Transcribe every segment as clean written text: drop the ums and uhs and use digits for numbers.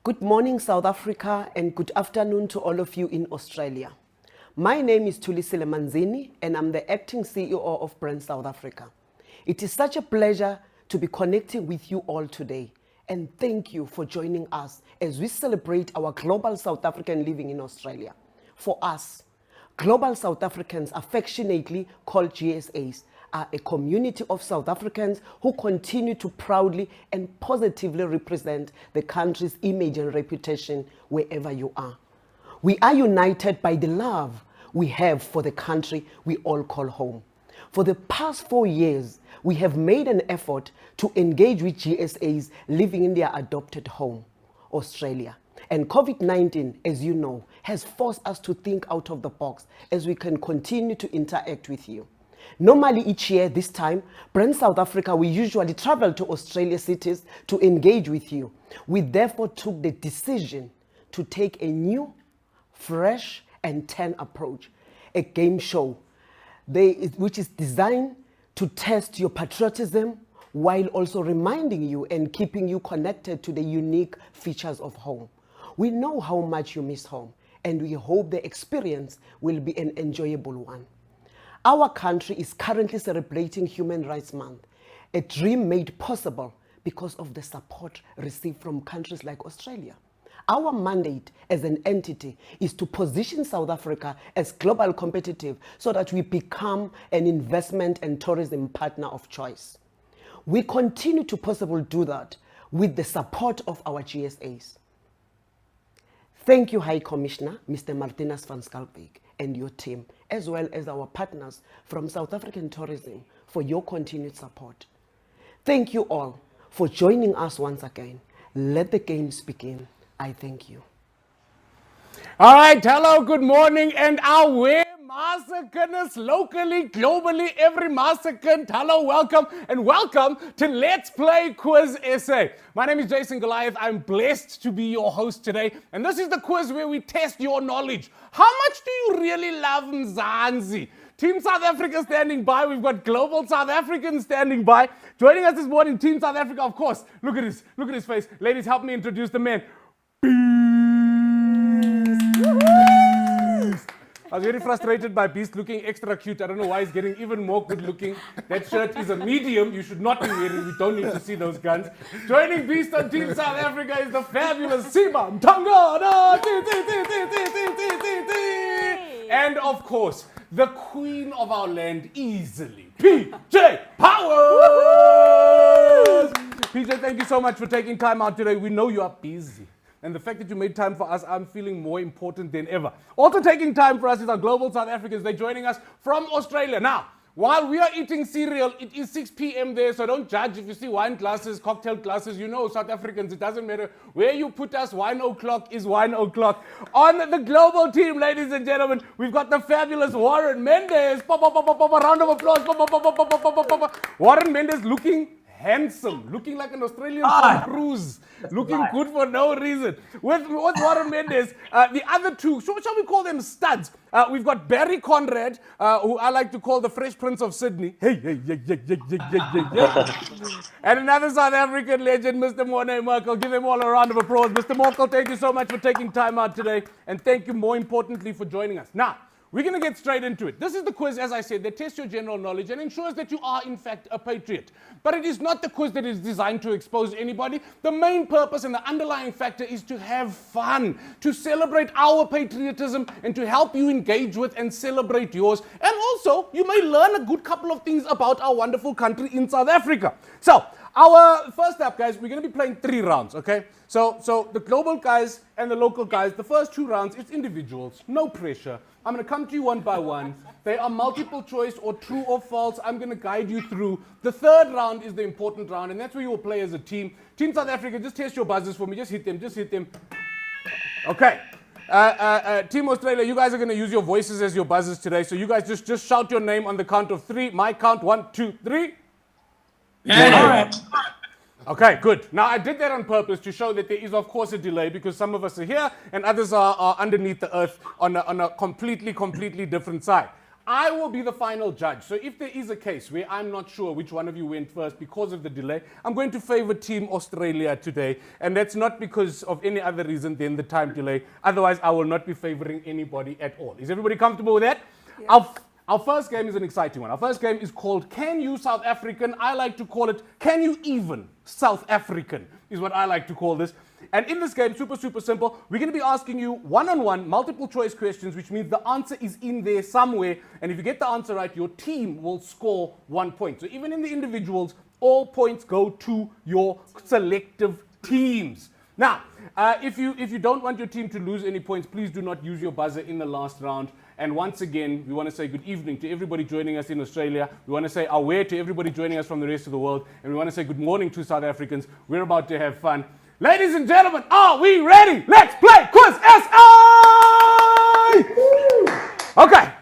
Good morning, South Africa, and good afternoon to all of you in Australia. My name is Thulisile Manzini, and I'm the acting CEO of Brand South Africa. It is such a pleasure to be connecting with you all today, and thank you for joining us as we celebrate our global South African living in Australia. For us, global South Africans, affectionately called GSAs, are a community of South Africans who continue to proudly and positively represent the country's image and reputation wherever you are. We are united by the love we have for the country we all call home. For the past 4 years, we have made an effort to engage with GSAs living in their adopted home, Australia. And COVID-19, as you know, has forced us to think out of the box as we can continue to interact with you. Normally each year, this time, Brand South Africa, we usually travel to Australia cities to engage with you. We therefore took the decision to take a new, fresh, and 10 approach, a game show, which is designed to test your patriotism while also reminding you and keeping you connected to the unique features of home. We know how much you miss home, and we hope the experience will be an enjoyable one. Our country is currently celebrating Human Rights Month, a dream made possible because of the support received from countries like Australia. Our mandate as an entity is to position South Africa as global competitive so that we become an investment and tourism partner of choice. We continue to possibly do that with the support of our GSAs. Thank you, High Commissioner, Mr. Martinus van Schalkwyk, and your team, as well as our partners from South African Tourism, for your continued support. Thank you all for joining us once again. Let the games begin. I thank you. All right, hello, good morning, and our massacres locally, globally, every massacre. Hello, welcome, and welcome to Let's Play Quiz SA. My name is Jason Goliath. I'm blessed to be your host today, and this is the quiz where we test your knowledge. How much do you really love Mzansi? Team South Africa standing by. We've got global South Africans standing by. Joining us this morning, Team South Africa, of course. Look at his face. Ladies, help me introduce the man. I was very frustrated by Beast looking extra cute. I don't know why he's getting even more good looking. That shirt is a medium. You should not be wearing. We don't need to see those guns. Joining Beast on Team South Africa is the fabulous Siba Mtongana. And of course, the queen of our land easily, PJ Powers. PJ, thank you so much for taking time out today. We know you are busy. And the fact that you made time for us, I'm feeling more important than ever. Also taking time for us is our global South Africans. They're joining us from Australia. Now, while we are eating cereal, it is 6 p.m. there, so don't judge if you see wine glasses, cocktail glasses. You know, South Africans, it doesn't matter where you put us, wine o'clock is wine o'clock. On the global team, ladies and gentlemen, we've got the fabulous Warren Mendes. Round of applause. Warren Mendes looking handsome, looking like an Australian Tom Cruise, looking good for no reason. With Morne Morkel, the other two, shall we call them studs? We've got Barry Conrad, who I like to call the Fresh Prince of Sydney. And another South African legend, Mr. Morne Morkel. Give them all a round of applause. Mr. Morkel, thank you so much for taking time out today. And thank you more importantly for joining us. Now, we're going to get straight into it. This is the quiz, as I said, that tests your general knowledge and ensures that you are, in fact, a patriot. But it is not the quiz that is designed to expose anybody. The main purpose and the underlying factor is to have fun, to celebrate our patriotism, and to help you engage with and celebrate yours. And also, you may learn a good couple of things about our wonderful country in South Africa. So, our first up, guys, we're going to be playing 3 rounds, okay? So the global guys and the local guys, the first 2 rounds, it's individuals, no pressure. I'm going to come to you one by one. They are multiple choice or true or false. I'm going to guide you through. The third round is the important round, and that's where you will play as a team. Team South Africa, just test your buzzers for me. Just hit them. Okay. Team Australia, you guys are going to use your voices as your buzzers today. So you guys just shout your name on the count of 3. My count, 1, 2, 3. Yeah. All right. Okay, good. Now, I did that on purpose to show that there is, of course, a delay because some of us are here and others are underneath the earth on a completely different side. I will be the final judge. So if there is a case where I'm not sure which one of you went first because of the delay, I'm going to favor Team Australia today. And that's not because of any other reason than the time delay. Otherwise, I will not be favoring anybody at all. Is everybody comfortable with that? Yes. Our first game is an exciting one. Our first game is called Can You South African? I like to call it Can You Even South African is what I like to call this. And in this game, super simple, we're going to be asking you one-on-one multiple choice questions, which means the answer is in there somewhere. And if you get the answer right, your team will score 1 point. So even in the individuals, all points go to your selective teams. Now, if you don't want your team to lose any points, please do not use your buzzer in the last round. And once again, we want to say good evening to everybody joining us in Australia. We want to say aware to everybody joining us from the rest of the world. And we want to say good morning to South Africans. We're about to have fun. Ladies and gentlemen, are we ready? Let's play Quiz SA! Okay.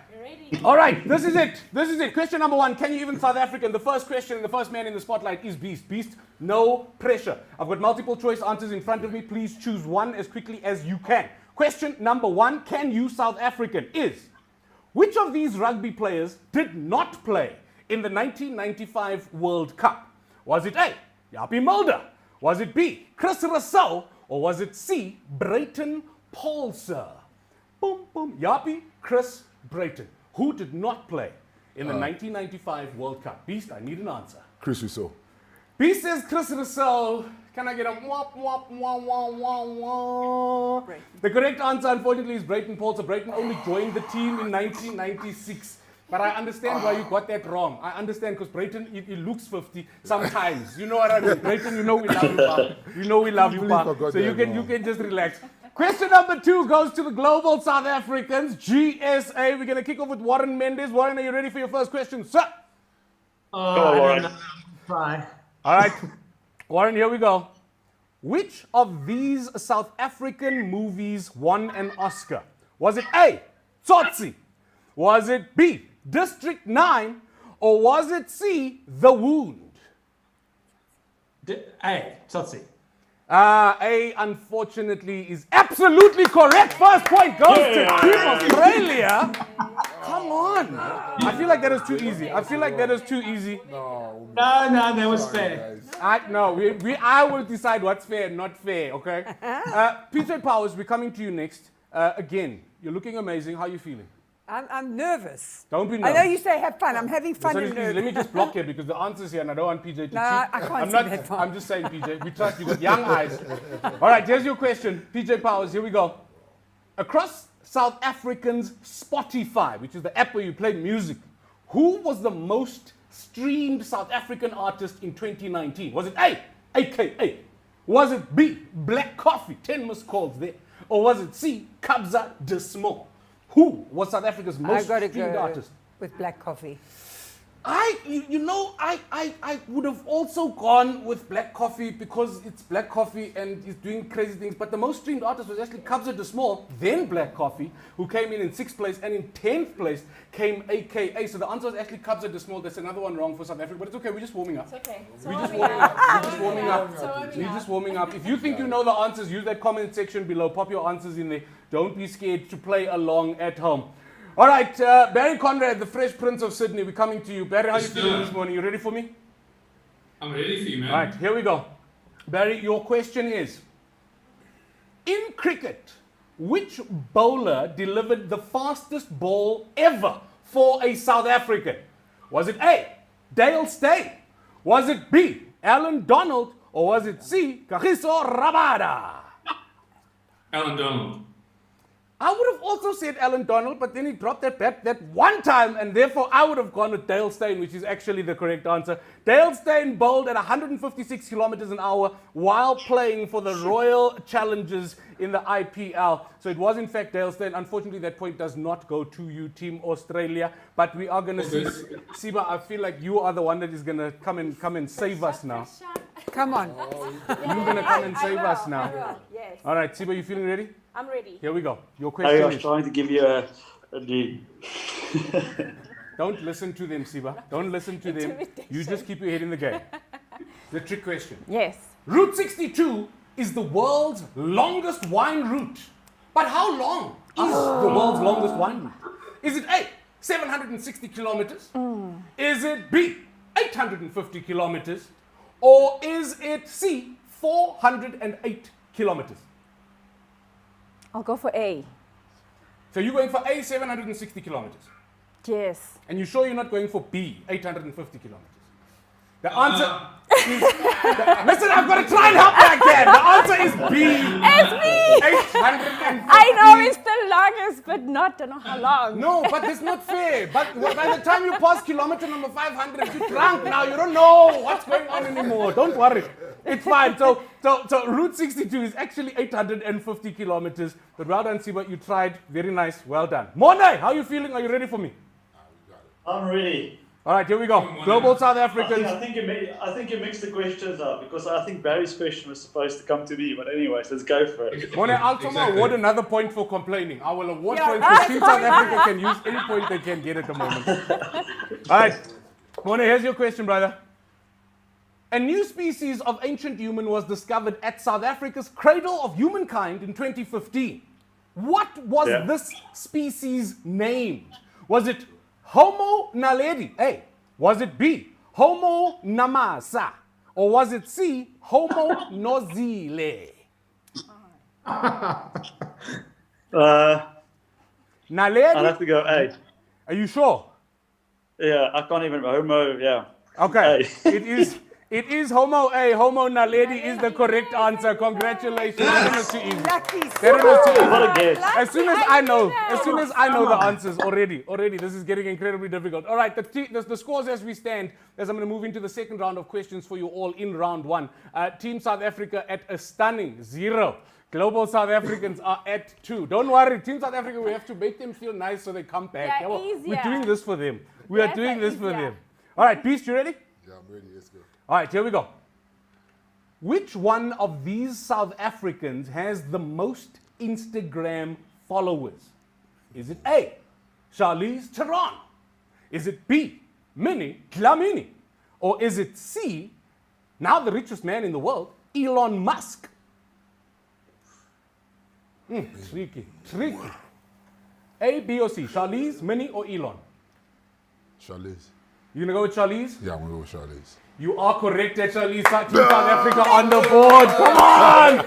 All right, this is it. Question number 1. Can you even South African? The first question and the first man in the spotlight is Beast. Beast, no pressure. I've got multiple choice answers in front of me. Please choose one as quickly as you can. Question number 1, can you South African, is which of these rugby players did not play in the 1995 World Cup? Was it A, Yappie Mulder? Was it B, Chris Russell? Or was it C, Brayton Paulser? Boom, boom. Yappie, Chris, Brayton. Who did not play in the 1995 World Cup? Beast, I need an answer. Chris Rousseau. Beast says Chris Russell. Can I get a wop, wop, wah, wah, wah, wah? The correct answer, unfortunately, is Brayton Paulser. Brayton only joined the team in 1996. But I understand why you got that wrong. I understand because Brayton, he looks 50 sometimes. You know what I mean? Brayton, you know we love you, pa. You know we love you, pa. So you can just relax. Question number 2 goes to the global South Africans, GSA. We're going to kick off with Warren Mendes. Warren, are you ready for your first question, sir? Go on, Warren. Try. All right. Warren, here we go. Which of these South African movies won an Oscar? Was it A, Tsotsi? Was it B, District 9? Or was it C, The Wound? A, Tsotsi. A, unfortunately, is absolutely correct. First point goes to Team Australia. Come on. I feel like that is too easy. No, that was fair. I will decide what's fair and not fair, okay? PJ Powers, we're coming to you next. Again, you're looking amazing. How are you feeling? I'm nervous. Don't be nervous. I know you say have fun. I'm having fun and nervous. Let me just block here because the answer's here and I don't want PJ to cheat. I can't I'm just saying, PJ, we trust you. Got young eyes. All right, here's your question. PJ Powers, here we go. Across South Africans' Spotify, which is the app where you play music, who was the most streamed South African artist in 2019? Was it A, AKA? Was it B, Black Coffee, 10 missed calls there? Or was it C, Kabza De Small? Who was South Africa's most streamed artist? With Black Coffee. I would have also gone with Black Coffee because it's Black Coffee and he's doing crazy things. But the most streamed artist was actually Kabza De Small, then Black Coffee, who came in 6th place, and in 10th place came AKA. So the answer was actually Kabza De Small. That's another one wrong for South Africa, but it's okay. We're just warming up. It's okay. We're just warming up. If you think you know the answers, use that comment section below. Pop your answers in there. Don't be scared to play along at home. All right, Barry Conrad, the Fresh Prince of Sydney, we're coming to you. Barry, how are you feeling this morning? You ready for me? I'm ready for you, man. All right, here we go. Barry, your question is, in cricket, which bowler delivered the fastest ball ever for a South African? Was it A, Dale Steyn? Was it B, Alan Donald? Or was it C, Kagiso Rabada? Alan Donald. I would have also said Alan Donald, but then he dropped that bat that one time, and therefore I would have gone with Dale Steyn, which is actually the correct answer. Dale Steyn bowled at 156 kilometers an hour while playing for the Royal Challengers in the IPL. So it was in fact Dale Steyn. Unfortunately, that point does not go to you, Team Australia. But we are going to see, Siba, I feel like you are the one that is going to come and save us now. Come on. You're going to come and save us now. Yes. All right, Siba, you feeling ready? I'm ready. Here we go. Your question I was is... trying to give you a lead. Don't listen to them, Siba. Don't listen to them. You just keep your head in the game. The trick question. Yes. Route 62 is the world's longest wine route. But how long is the world's longest wine route? Is it A, 760 kilometers? Is it B, 850 kilometers? Or is it C, 408 kilometers? I'll go for A. So you're going for A, 760 kilometers. Yes. And you're sure you're not going for B, 850 kilometers? The answer is... Listen, I've got to try and help you again. The answer is B. It's B! 850. I know it's the longest, but don't know how long. No, but that's not fair. But by the time you pass kilometer number 500, you're drunk now. You don't know what's going on anymore. Don't worry. It's fine. So Route 62 is actually 850 kilometers. But well done, Siba. You tried. Very nice. Well done. Morne, how are you feeling? Are you ready for me? I'm ready. All right, here we go. Global South Africans. I think you mixed the questions up because I think Barry's question was supposed to come to me. But anyways, let's go for it. Morne, I'll award another point for complaining. I will award points because Team South Africa can use any point they can get at the moment. All right, Morne, here's your question, brother. A new species of ancient human was discovered at South Africa's Cradle of Humankind in 2015. What was this species named? Was it Homo naledi? A. Was it B, Homo namasa? Or was it C, Homo nozile? Naledi? I'll have to go A. Are you sure? Yeah, I can't even Homo. Yeah. Okay. A. It is Homo A. Homo naledi is the correct answer. Congratulations. That was too easy. Lucky. That was too easy. What a guess. As soon as I know the answers already, this is getting incredibly difficult. All right, the scores as we stand, as I'm going to move into the second round of questions for you all in round one. Team South Africa at a stunning 0. Global South Africans are at 2. Don't worry, Team South Africa, we have to make them feel nice so they come back. They're easier. We're doing this for them. We are Yes, doing they're this for easier. them. All right, Beast, you ready? Yeah, I'm ready. Let's go. All right, here we go. Which one of these South Africans has the most Instagram followers? Is it A, Charlize Theron? Is it B, Minnie Dlamini? Or is it C, now the richest man in the world, Elon Musk? Tricky. A, B, or C? Charlize, Minnie, or Elon? Charlize. You gonna go with Charlize? Yeah, I'm gonna go with Charlize. You are correct, Charlize. Team South Africa on the board. Come on!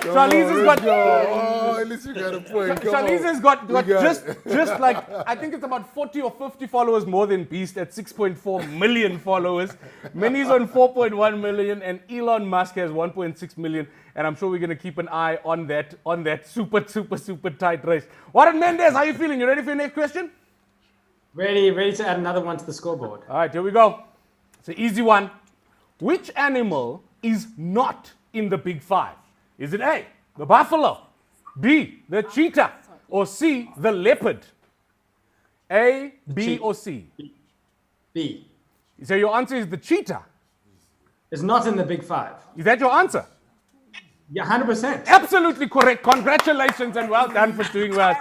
Charlize has got. Oh, at least you got a point. Charlize has got just like, I think it's about 40 or 50 followers more than Beast at 6.4 million followers. Minnie's on 4.1 million, and Elon Musk has 1.6 million. And I'm sure we're going to keep an eye on that super tight race. Warren Mendes, how are you feeling? You ready for your next question? Ready to add another one to the scoreboard. All right, here we go. It's an easy one. Which animal is not in the big five? Is it A, the buffalo, B, the cheetah, or C, the leopard? A, B, or C? B. So your answer is the cheetah. It's not in the big five. Is that your answer? Yeah, 100%. Absolutely correct. Congratulations and well done for doing well.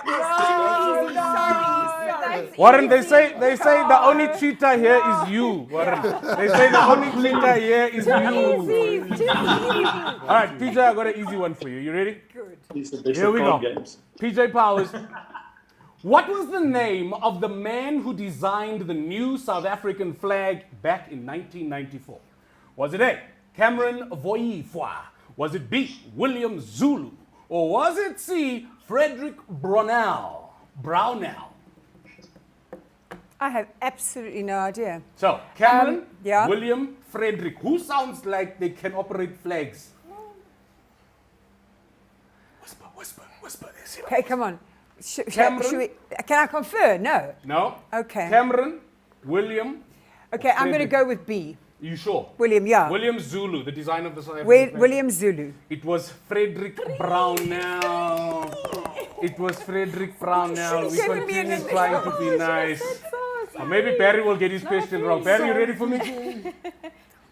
Warren, they say the only cheetah here is you. Warren, they say the only cheetah here is you. All right, PJ, I got an easy one for you. You ready? Good. Here we go. PJ Powers. What was the name of the man who designed the new South African flag back in 1994? Was it A, Cameron Voifwa? Was it B, William Zulu? Or was it C, Frederick Brownell? I have absolutely no idea. So, Cameron, yeah. William, Frederick. Who sounds like they can operate flags? Whisper. Okay, come on. Cameron? Can I confer? No. No? Okay. Cameron, William. Okay, I'm going to Frederick. go with B. You sure? William, yeah. William Zulu, the designer of the South African flag. William Zulu. It was Frederick Brownell. It was Frederick Brownell. We given me continue an trying to be nice. Maybe Barry will get his question wrong. Barry, you ready for me?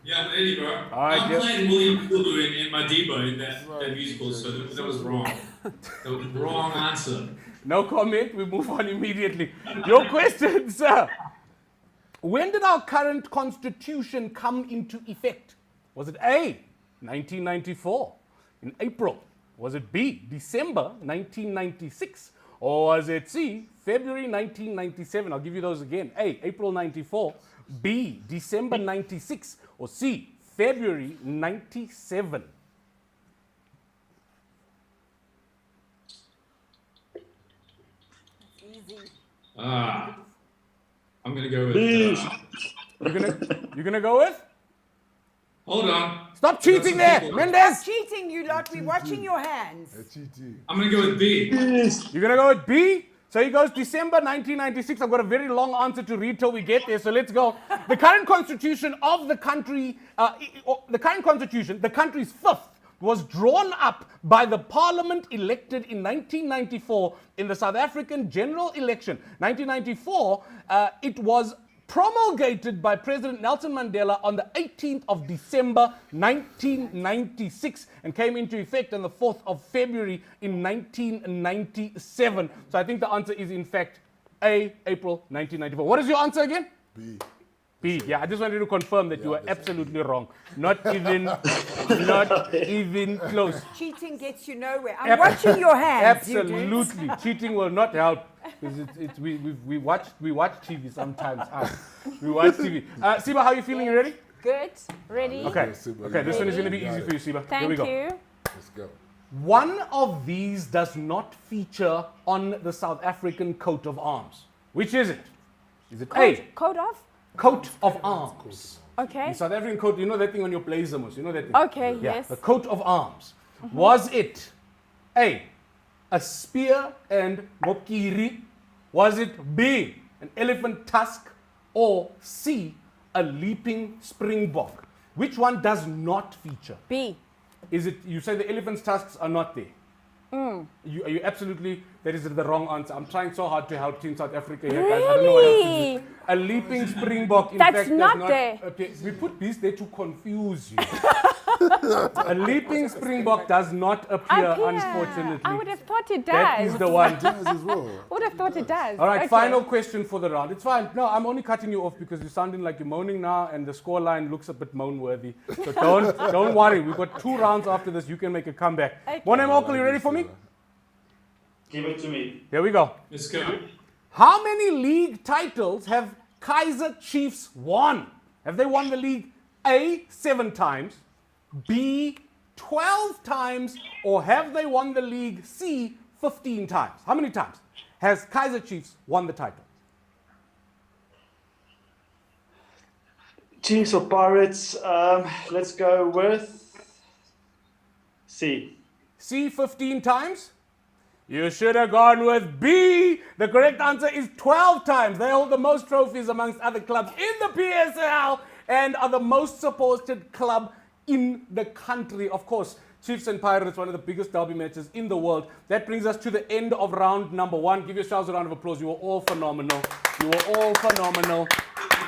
Yeah, I'm ready, bro. All right, I'm yeah. playing William Zulu in Madiba in that musical, so that was wrong. That was the wrong answer. No comment. We move on immediately. Your question, sir. When did our current constitution come into effect? Was it A, 1994, in April? Was it B, December 1996? Or was it C, February 1997? I'll give you those again. A, April 94. B, December 96. Or C, February 97. I'm gonna go with. You're gonna go with? Hold on. Stop cheating there, Stop Mendes. cheating, you lot. We're watching your hands. I'm gonna go with B. You're gonna go with B. So he goes December 1996. I've got a very long answer to read till we get there. So let's go. The current constitution of the country, the country's fifth, was drawn up by the parliament elected in 1994 in the South African general election. 1994, it was promulgated by President Nelson Mandela on the 18th of December 1996 and came into effect on the 4th of February in 1997. So I think the answer is in fact A, April 1994. What is your answer again? B. B. Yeah, I just wanted to confirm that you were absolutely wrong. Not even close. Cheating gets you nowhere. I'm watching your hands. you dudes. Absolutely. Cheating will not help. Because we watch TV sometimes. We watch TV. Siba, how are you feeling? You ready? Good. Ready? Okay. Okay, this one is going to be easy for you, Siba. Here we Thank go. you. Let's go. One of these does not feature on the South African coat of arms. Which is it? Is it A, Code off? coat of arms? Okay. The South African coat, you know that thing on your blazer, most. You know that thing? Okay, Yeah, yes. the coat of arms. Was it A, a spear and mokiri? Was it B, an elephant tusk? Or C, a leaping springbok? Which one does not feature? B. Is it, you say the elephant's tusks are not there? Are you absolutely, that is the wrong answer. I'm trying so hard to help Team South Africa here, guys. I don't know what else to do. A leaping springbok, in That's fact, not does not there. appear. We put this there to confuse you. A leaping springbok does not appear, unfortunately. I would have thought it does. That is the one. As well. Would have thought it does. All right, Okay. final question for the round. It's fine. No, I'm only cutting you off because you're sounding like you're moaning now, and the scoreline looks a bit moan-worthy. So don't worry. We've got 2 rounds after this. You can make a comeback. Okay. Morne Morkel, you ready for me? Give it to me. Here we go. Let's go. How many league titles have Kaizer Chiefs won? Have they won the league A, 7 times, B, 12 times, or have they won the league C, 15 times? How many times has Kaizer Chiefs won the title? Chiefs or Pirates? Let's go with C. C, 15 times? You should have gone with B. The correct answer is 12 times. They hold the most trophies amongst other clubs in the PSL and are the most supported club in the country. Of course, Chiefs and Pirates, one of the biggest derby matches in the world. That brings us to the end of round number 1. Give yourselves a round of applause. You were all phenomenal. You were all phenomenal.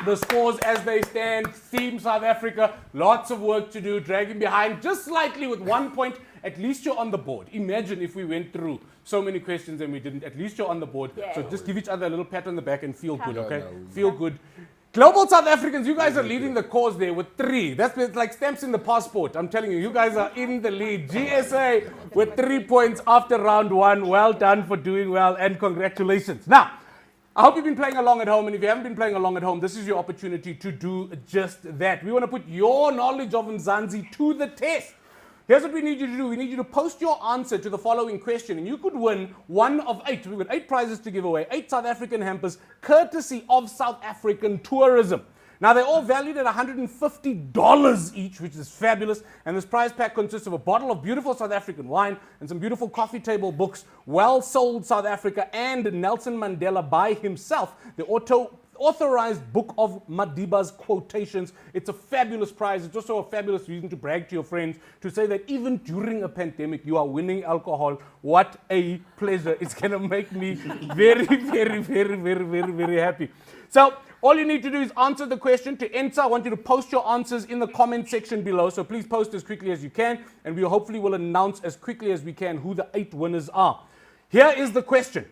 The scores as they stand, Team South Africa, lots of work to do, dragging behind just slightly with 1 point. At least you're on the board. Imagine if we went through so many questions and we didn't. At least you're on the board. Yeah. So just give each other a little pat on the back and feel good, okay? no, we- Feel good. Global South Africans, you guys are leading the cause there with 3. That's like stamps in the passport. I'm telling you, you guys are in the lead. GSA with 3 points after round 1. Well done for doing well and congratulations. Now, I hope you've been playing along at home, and if you haven't been playing along at home, this is your opportunity to do just that. We want to put your knowledge of Mzansi to the test. Here's what we need you to do. We need you to post your answer to the following question, and you could win 1 of 8. We've got 8 prizes to give away, 8 South African hampers, courtesy of South African Tourism. Now, they're all valued at $150 each, which is fabulous. And this prize pack consists of a bottle of beautiful South African wine and some beautiful coffee table books, Well Sold South Africa, and Nelson Mandela by himself, the authorized book of Madiba's quotations. It's a fabulous prize. It's also a fabulous reason to brag to your friends, to say that even during a pandemic, you are winning alcohol. What a pleasure. It's going to make me very, very, very, very, very, very happy. So all you need to do is answer the question. To enter, I want you to post your answers in the comment section below. So please post as quickly as you can, and we hopefully will announce as quickly as we can who the 8 winners are. Here is the question.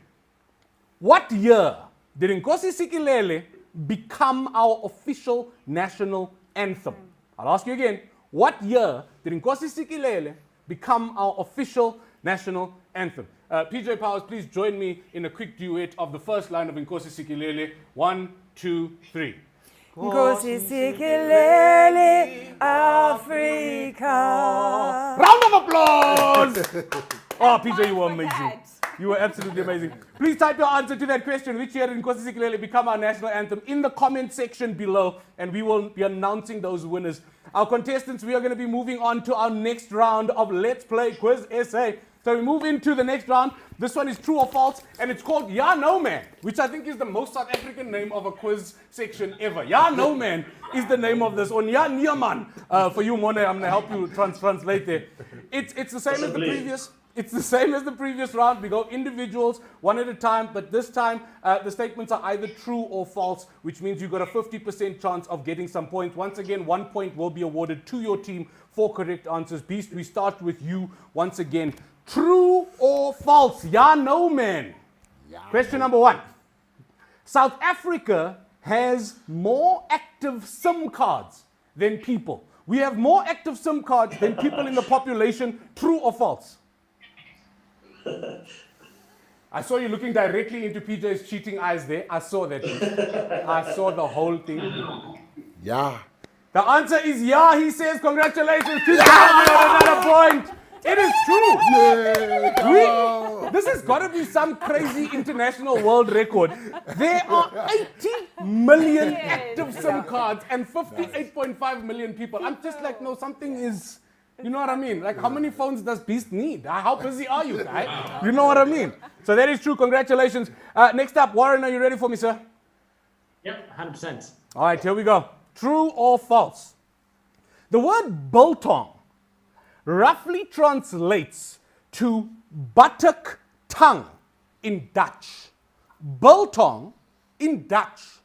What year did Nkosi Sikelel become our official national anthem? I'll ask you again. What year did Nkosi Sikelel become our official national anthem? PJ Powers, please join me in a quick duet of the first line of Nkosi Sikelele. 1, 2, 3. Nkosi Sikelele, Africa. Round of applause! Oh, PJ, you were amazing. You were absolutely amazing. Please type your answer to that question. Which year did Nkosi Sikelele become our national anthem in the comment section below, and we will be announcing those winners. Our contestants, we are going to be moving on to our next round of Let's Play Quiz SA. So we move into the next round. This one is true or false, and it's called Ya No Man, which I think is the most South African name of a quiz section ever. Ya No Man is the name of this one. Ya Nierman. For you, Morne, I'm going to help you translate there. It's the same as the previous. It's the same as the previous round. We go individuals, one at a time, but this time the statements are either true or false, which means you've got a 50% chance of getting some points. Once again, 1 point will be awarded to your team for correct answers. Beast, we start with you once again. True or false? Ya No Man. Question number 1. South Africa has more active SIM cards than people. We have more active SIM cards than people in the population. True or false? I saw you looking directly into PJ's cheating eyes there. I saw that. I saw the whole thing. Yeah. The answer is yeah, he says. Congratulations. Another point. It is true. This has got to be some crazy international world record. There are 80 million active SIM cards and 58.5 million people. I'm just like, no, something is... You know what I mean? Like, how many phones does Beast need? How busy are you, guy? You know what I mean? So that is true. Congratulations. Next up, Warren, are you ready for me, sir? Yep, 100%. All right, here we go. True or false? The word biltong roughly translates to buttock tongue in Dutch. Biltong in Dutch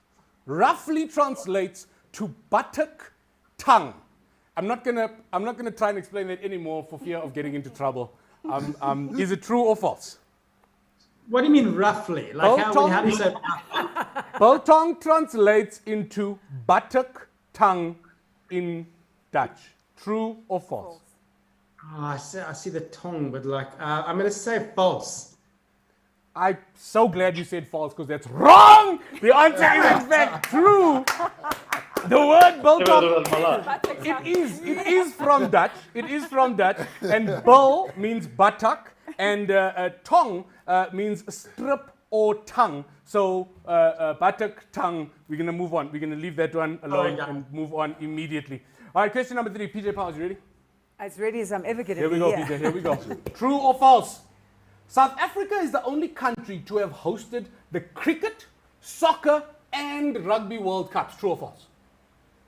roughly translates to buttock tongue. I'm not gonna try and explain that anymore for fear of getting into trouble. Is it true or false? What do you mean roughly? Like how do you say Biltong translates into buttock tongue in Dutch. True or false? Oh, I see the tongue, but like, I'm going to say false. I'm so glad you said false, because that's wrong! The answer is in fact true. The word biltong, it is from Dutch. It is from Dutch. And bil means buttock, and tong means strip or tongue. So buttock, tongue, we're going to move on. We're going to leave that one alone and move on immediately. All right, question number 3. PJ Powers, you ready? As ready as I'm ever going to be. Here we go, PJ. Here we go. True or false? South Africa is the only country to have hosted the cricket, soccer, and rugby World Cups. True or false?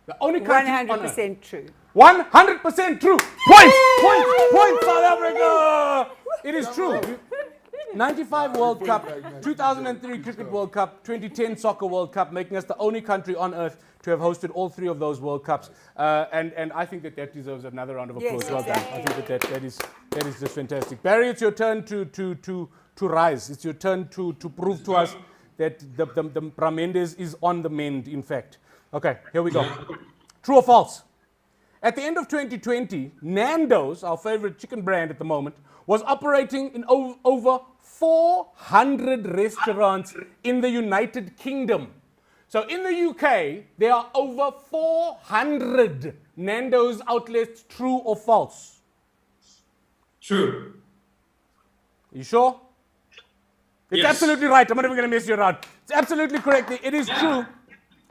The only country 100% true. 100% true. Points, South Africa. It is true. 95 World Cup, 2003 Cricket World Cup, 2010 Soccer World Cup, making us the only country on earth to have hosted all 3 of those World Cups. And I think that deserves another round of applause. Yes, well done. exactly. I think that is just fantastic. Barry, it's your turn to rise. It's your turn to prove to us that the Mendes is on the mend, in fact. Okay, here we go. True or false? At the end of 2020, Nando's, our favorite chicken brand at the moment, was operating in over 400 restaurants in the United Kingdom. So in the UK, there are over 400 Nando's outlets. True or false? True. You sure? It's Yes. absolutely right. I'm not even going to mess you around. It's absolutely correct. It is true.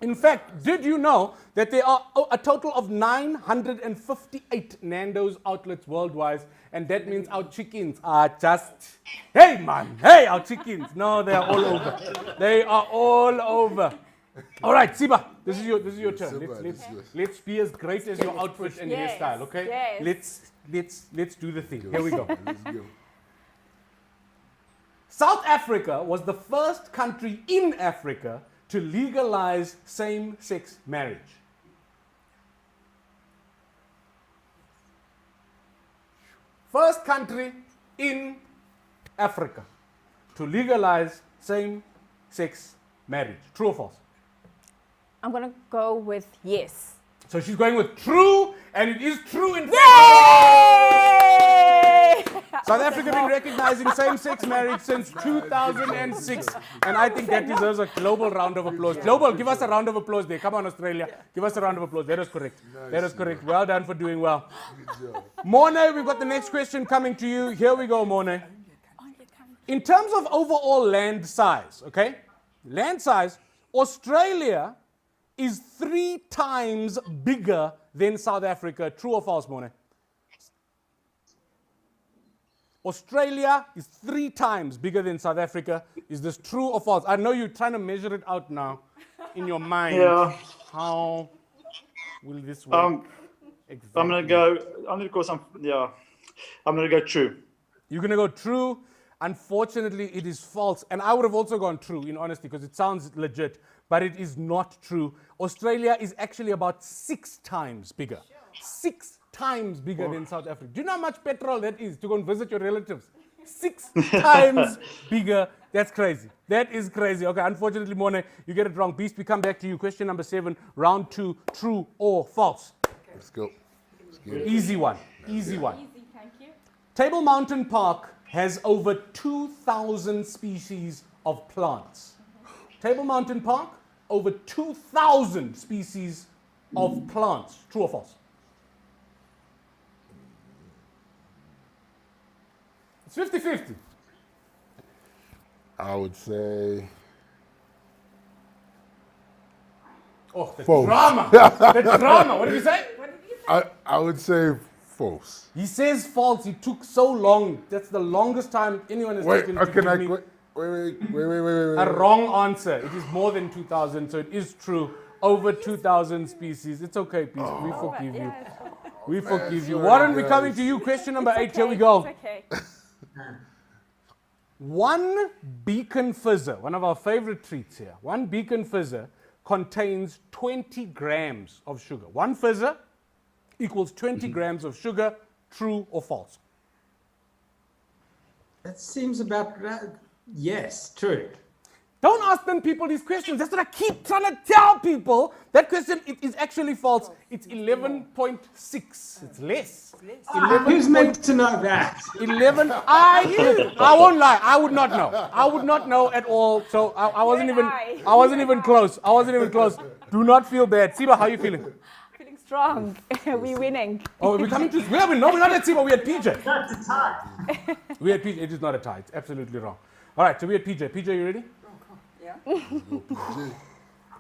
In fact, did you know that there are a total of 958 Nando's outlets worldwide? And that means our chickens are just, hey man, hey, our chickens. No, they are all over. They are all over. All right, Siba, this is your turn. Let's be as great as your outfit and Yes, hairstyle, okay? yes. Let's do the thing. Here we go. Let's go. South Africa was the first country in Africa to legalize same-sex marriage. First country in Africa to legalize same-sex marriage. True or false? I'm going to go with yes. So she's going with true, and it is true in fact. Yay! South Africa been recognizing same-sex marriage since 2006, and I think that deserves a global round of applause. Global, give us a round of applause there. Come on, Australia. Give us a round of applause. That is correct. That is correct. Well done for doing well. Morne, we've got the next question coming to you. Here we go, Morne. In terms of overall land size, okay? Land size, Australia is 3 times bigger than South Africa. True or false, Morne? Australia is 3 times bigger than South Africa. Is this true or false? I know you're trying to measure it out now in your mind. Yeah. How will this work? Exactly. I'm going to go true. You're going to go true. Unfortunately, it is false. And I would have also gone true, in honesty, because it sounds legit, but it is not true. Australia is actually about 6 times bigger. 6 times bigger than South Africa. Do you know how much petrol that is to go and visit your relatives? 6 times bigger. That's crazy. That is crazy. Okay, unfortunately, Morne, you get it wrong. Beast, we come back to you. Question number 7, round 2, true or false? Let's go. Easy one. Easy one. Easy, thank you. Table Mountain Park has over 2,000 species of plants. Table Mountain Park, over 2,000 species of plants. True or false? It's 50-50. I would say Oh, the false. drama. The drama. What did you say? I would say false. He says false. It took so long. That's the longest time anyone has Wait, taken to can give I me wait? a wrong answer. It is more than 2,000, so it is true. Over 2,000 species. It's okay, Peace. We forgive you. We forgive you. sorry, Warren, we're guys. coming to you. Question number 8. Here we go. It's okay. One beacon fizzer, one of our favorite treats here, one beacon fizzer contains 20 grams of sugar. One fizzer equals 20 grams of sugar. True or false? That seems about right. Yes, true. Don't ask them people these questions. That's what I keep trying to tell people. That question, it is actually false. It's 11.6. It's less. Who's meant to know that? 11. I won't lie. I would not know. I would not know at all. So I wasn't even. I wasn't even close. I wasn't even close. Do not feel bad. Siba, how are you feeling? Feeling strong. We're winning. Oh, we're coming to. No, we're not at Siba. We're at PJ. That's a tie. We're at PJ. It is not a tie. It's absolutely wrong. All right. So we're at PJ. PJ, you ready?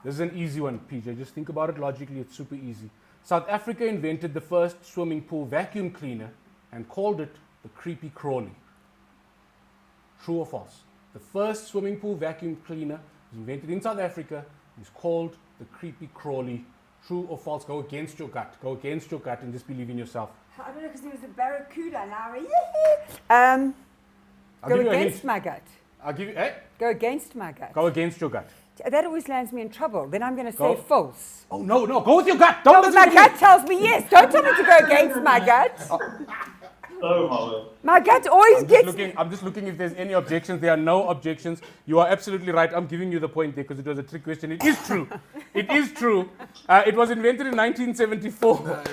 This is an easy one, PJ. Just think about it logically. It's super easy. South Africa invented the first swimming pool vacuum cleaner and called it the Creepy Crawly. True or false? The first swimming pool vacuum cleaner was invented in South Africa. It's called the Creepy Crawly. True or false? Go against your gut. Go against your gut and just believe in yourself. I don't know, because there was a barracuda now. I'll Go give you a against hint. my gut. I'll give you. Go against my gut. Go against your gut. That always lands me in trouble. Then I'm going to Go. say false. Oh no, no. Go with your gut. Don't No, listen my to me. gut tells me yes. Don't tell me to go against my gut. Oh, my word. My gut always gets me. I'm just looking if there's any objections. There are no objections. You are absolutely right. I'm giving you the point there because it was a trick question. It is true. It is true. It was invented in 1974.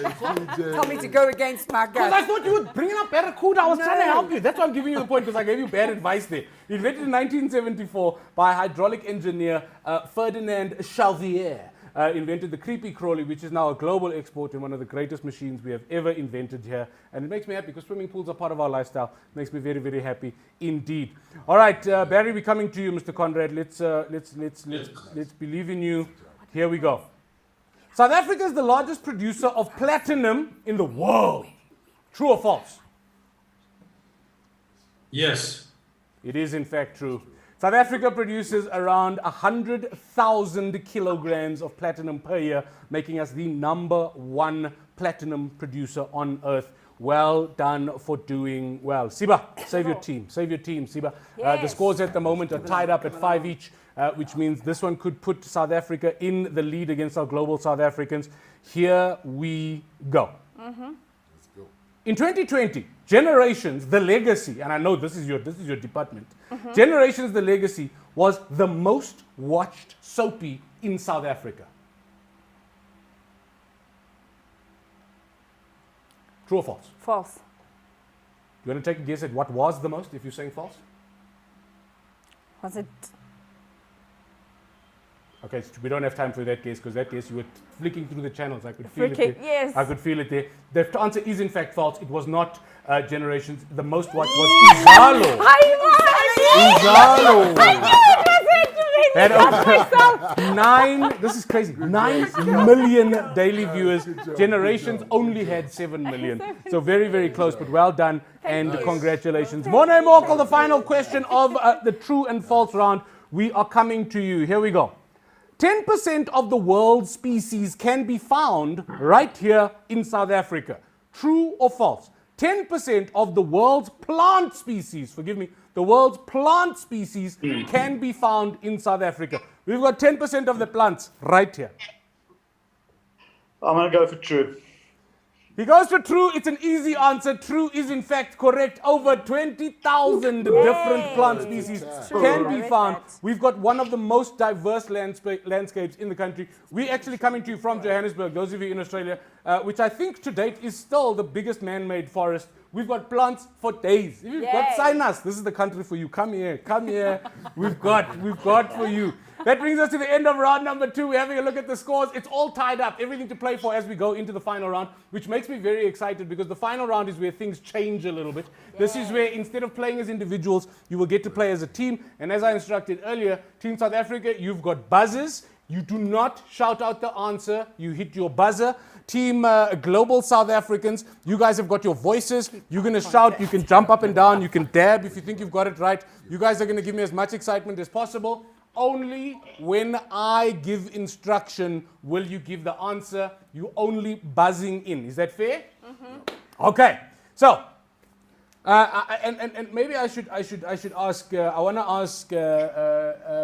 Tell me to go against my Because I gut. thought you were bringing up barracuda. I was trying to help you. That's why I'm giving you the point because I gave you bad advice there. Invented in 1974 by hydraulic engineer Ferdinand Chauvier. Invented the Creepy Crawly, which is now a global export and one of the greatest machines we have ever invented here. And it makes me happy because swimming pools are part of our lifestyle. It makes me very, very happy indeed. All right, Barry, we're coming to you, Mr. Conrad. Let's believe in you. Here we go. South Africa is the largest producer of platinum in the world. True or false? Yes. It is in fact true. South Africa produces around 100,000 kilograms of platinum per year, making us the #1 platinum producer on earth. Well done for doing well. Siba, save your team. Save your team, Siba. The scores at the moment are tied up at 5 each, which means this one could put South Africa in the lead against our global South Africans. Here we go. In 2020, Generations, The Legacy, and I know this is your department. Generations, The Legacy was the most watched soapy in South Africa. True or false? False. You want to take a guess at what was the most if you're saying false? Was it? Okay, so we don't have time for that guess because that guess you were flicking through the channels. I could feel it there. Yes. I could feel it there. The answer is in fact false. It was not Generations. The most watched was Sibahle. Sibahle. Had over this is crazy, 9 million daily viewers. Generations only had 7 million. So very, very close, but well done and congratulations. Morne Morkel, the final question of the true and false round. We are coming to you. Here we go. 10% of the world's species can be found right here in South Africa. True or false? 10% of the world's plant species, forgive me, the world's plant species can be found in South Africa. We've got 10% of the plants right here. I'm going to go for true. He goes for true. It's an easy answer. True is in fact correct. Over 20,000 different plant species can be found. We've got one of the most diverse landscapes in the country. We're actually coming to you from Johannesburg, those of you in Australia, which I think to date is still the biggest man-made forest. We've got plants for days. If you've got sinus, this is the country for you. Come here, come here. We've got for you. That brings us to the end of round number 2. We're having a look at the scores. It's all tied up. Everything to play for as we go into the final round, which makes me very excited because the final round is where things change a little bit. This is where instead of playing as individuals, you will get to play as a team. And as I instructed earlier, Team South Africa, you've got buzzers. You do not shout out the answer. You hit your buzzer. Team Global South Africans, you guys have got your voices. You're going to shout. You can jump up and down. You can dab if you think you've got it right. You guys are going to give me as much excitement as possible. Only when I give instruction will you give the answer. You only buzzing in. Is that fair? Mm-hmm. Okay. So, and maybe I should ask. I want to ask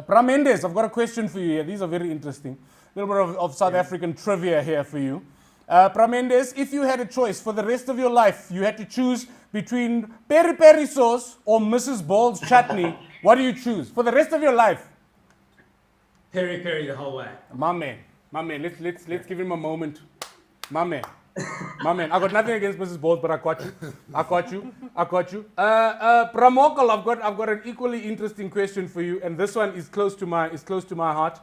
Mendes. I've got a question for you here. These are very interesting. A little bit of South African trivia here for you. Mendes, if you had a choice for the rest of your life, you had to choose between peri peri sauce or Mrs. Ball's chutney. What do you choose for the rest of your life? Peri peri the whole way. My man. Let's give him a moment. My man. I got nothing against Mrs. Bowles, but I got you. Morkel, I've got an equally interesting question for you, and this one is close to my heart.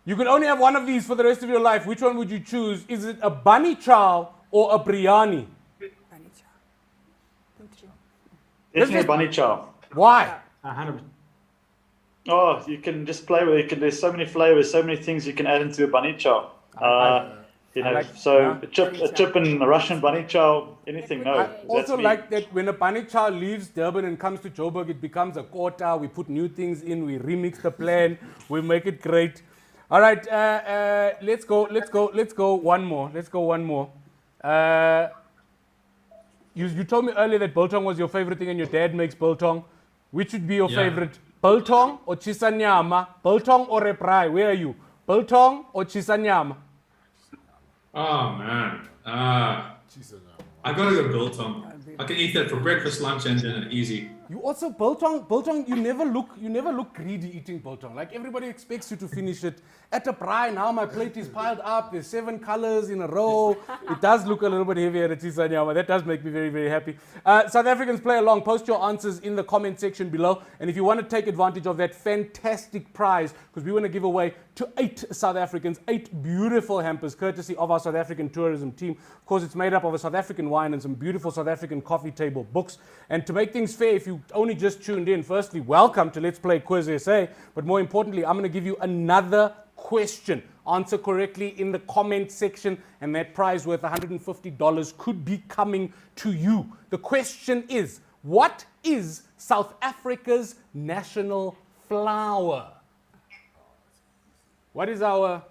You can only have one of these for the rest of your life. Which one would you choose? Is it a bunny chow or a biryani? Bunny chow. Definitely bunny chow. Why? 100%. Oh, you can just play with it. There's so many flavors, so many things you can add into a bunny chow. A chip and a Russian bunny chow, anything. No. I also like that when a bunny chow leaves Durban and comes to Joburg, it becomes a quota. We put new things in. We remix the plan. We make it great. All right. Let's go. One more. You told me earlier that biltong was your favorite thing, and your dad makes biltong. Which would be your favorite? Biltong or chisanyama? Biltong or reprai? Where are you? Biltong or chisanyama? Oh man, I gotta go biltong. I can eat that for breakfast, lunch, and dinner, easy. You also biltong. You never look greedy eating biltong. Like everybody expects you to finish it at a braai. Now my plate is piled up. There's 7 colors in a row. It does look a little bit heavier at Chisanyama. That does make me very, very happy. South Africans, play along. Post your answers in the comment section below. And if you want to take advantage of that fantastic prize, because we want to give away to 8 South Africans 8 beautiful hampers, courtesy of our South African tourism team. Of course, it's made up of a South African wine and some beautiful South African coffee table books. And to make things fair, if you only just tuned in, firstly, welcome to Let's Play Quiz SA. But more importantly, I'm going to give you another question. Answer correctly in the comment section, and that prize worth $150 could be coming to you. The question is, what is South Africa's national flower? What is our...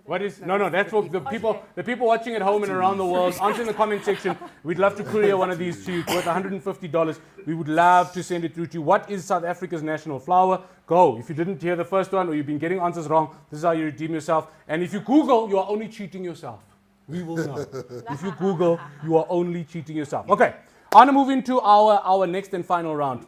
What is that's for the people watching at home and around the world. Answer in the comment section. We'd love to courier one of these to you. It's worth $150. We would love to send it through to you. What is South Africa's national flower? Go. If you didn't hear the first one or you've been getting answers wrong, this is how you redeem yourself. And if you Google, you are only cheating yourself. We will know. If you Google, you are only cheating yourself. Okay. I want to move into our next and final round.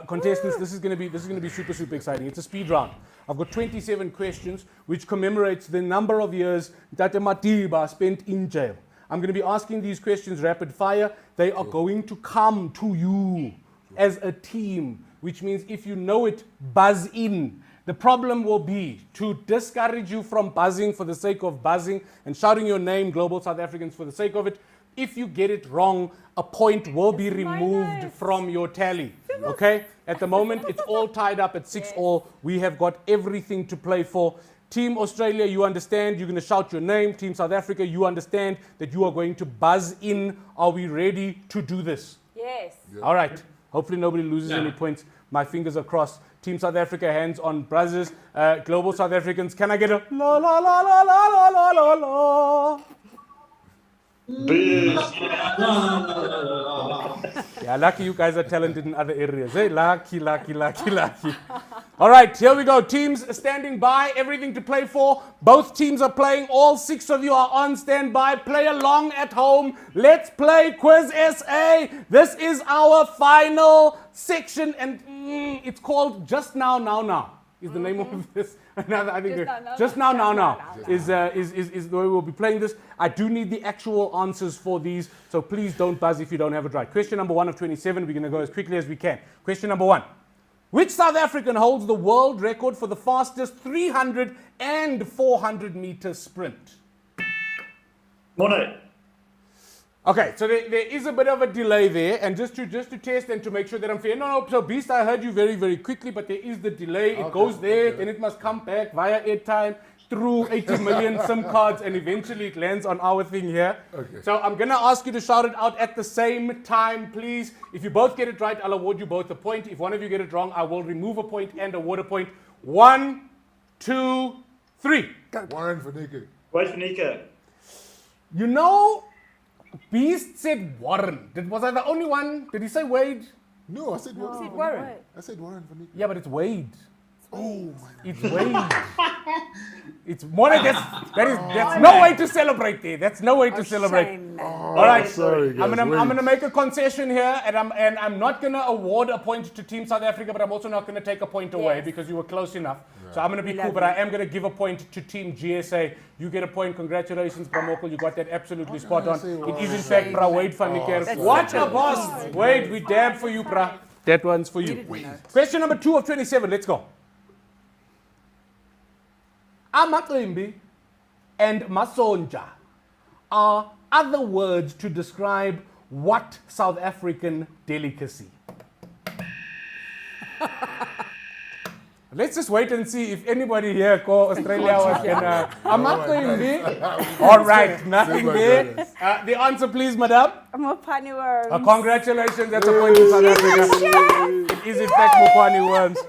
Contestants, this is going to be super, super exciting. It's a speed round. I've got 27 questions, which commemorates the number of years that Matiba spent in jail. I'm going to be asking these questions rapid fire. They are going to come to you as a team, which means if you know it, buzz in. The problem will be to discourage you from buzzing for the sake of buzzing and shouting your name, Global South Africans, for the sake of it. If you get it wrong, a point will be removed from your tally. Okay? At the moment, it's all tied up at 6-all. We have got everything to play for. Team Australia, you understand, you're going to shout your name. Team South Africa, you understand that you are going to buzz in. Are we ready to do this? Yes. All right. Hopefully nobody loses any points. My fingers are crossed. Team South Africa, hands on buzzers. Global South Africans, can I get a la la la la la la la la la? Yeah, lucky you guys are talented in other areas. Hey, lucky, lucky, lucky, lucky. All right, here we go. Teams standing by, everything to play for. Both teams are playing. All 6 of you are on standby. Play along at home. Let's play Quiz SA. This is our final section, and it's called Just Now, Now, Now. Is the name of this? I think Just Now, Now, Now is the way we'll be playing this. I do need the actual answers for these, so please don't buzz if you don't have it right. Question number 1 of 27. We're going to go as quickly as we can. Question number 1. Which South African holds the world record for the fastest 300 and 400 meter sprint? Morne. Okay, so there is a bit of a delay there, and just to test and to make sure that I'm fair. No, so Beast, I heard you very, very quickly, but there is the delay. It goes there, then it must come back via airtime through 80 million SIM cards, and eventually it lands on our thing here. Okay. So I'm going to ask you to shout it out at the same time, please. If you both get it right, I'll award you both a point. If one of you get it wrong, I will remove a point and award a point. 1, 2, 3. Warren for Nika. Wait for Nika. You know, Beast said Warren. Was I the only one? Did he say Wade? No, I said Warren. Said Warren. I said Warren for Nika. Yeah, but it's Wade. Oh my It's Wade. It's more than that's no way to celebrate there. That's no way to celebrate. All right, sorry, guys, I'm gonna make a concession here, and I'm not gonna award a point to Team South Africa, but I'm also not gonna take a point away because you were close enough. Yeah. So I'm gonna be cool, but I am gonna give a point to Team GSA. You get a point. Congratulations, Morne Morkel. You got that absolutely spot on. It is in fact Bra Wade van Niekerk. What a boss, Wade. We dab for you, Bra. That one's for you. Question number 2 of 27. Let's go. Amaqimbi and Masonja are other words to describe what South African delicacy? Let's just wait and see if anybody here call Australia was gonna. Amaqimbi. All right, nothing there. The answer, please, madam. Mopani worms. Congratulations, that's a point to South Africa. It is in fact Mopani worms.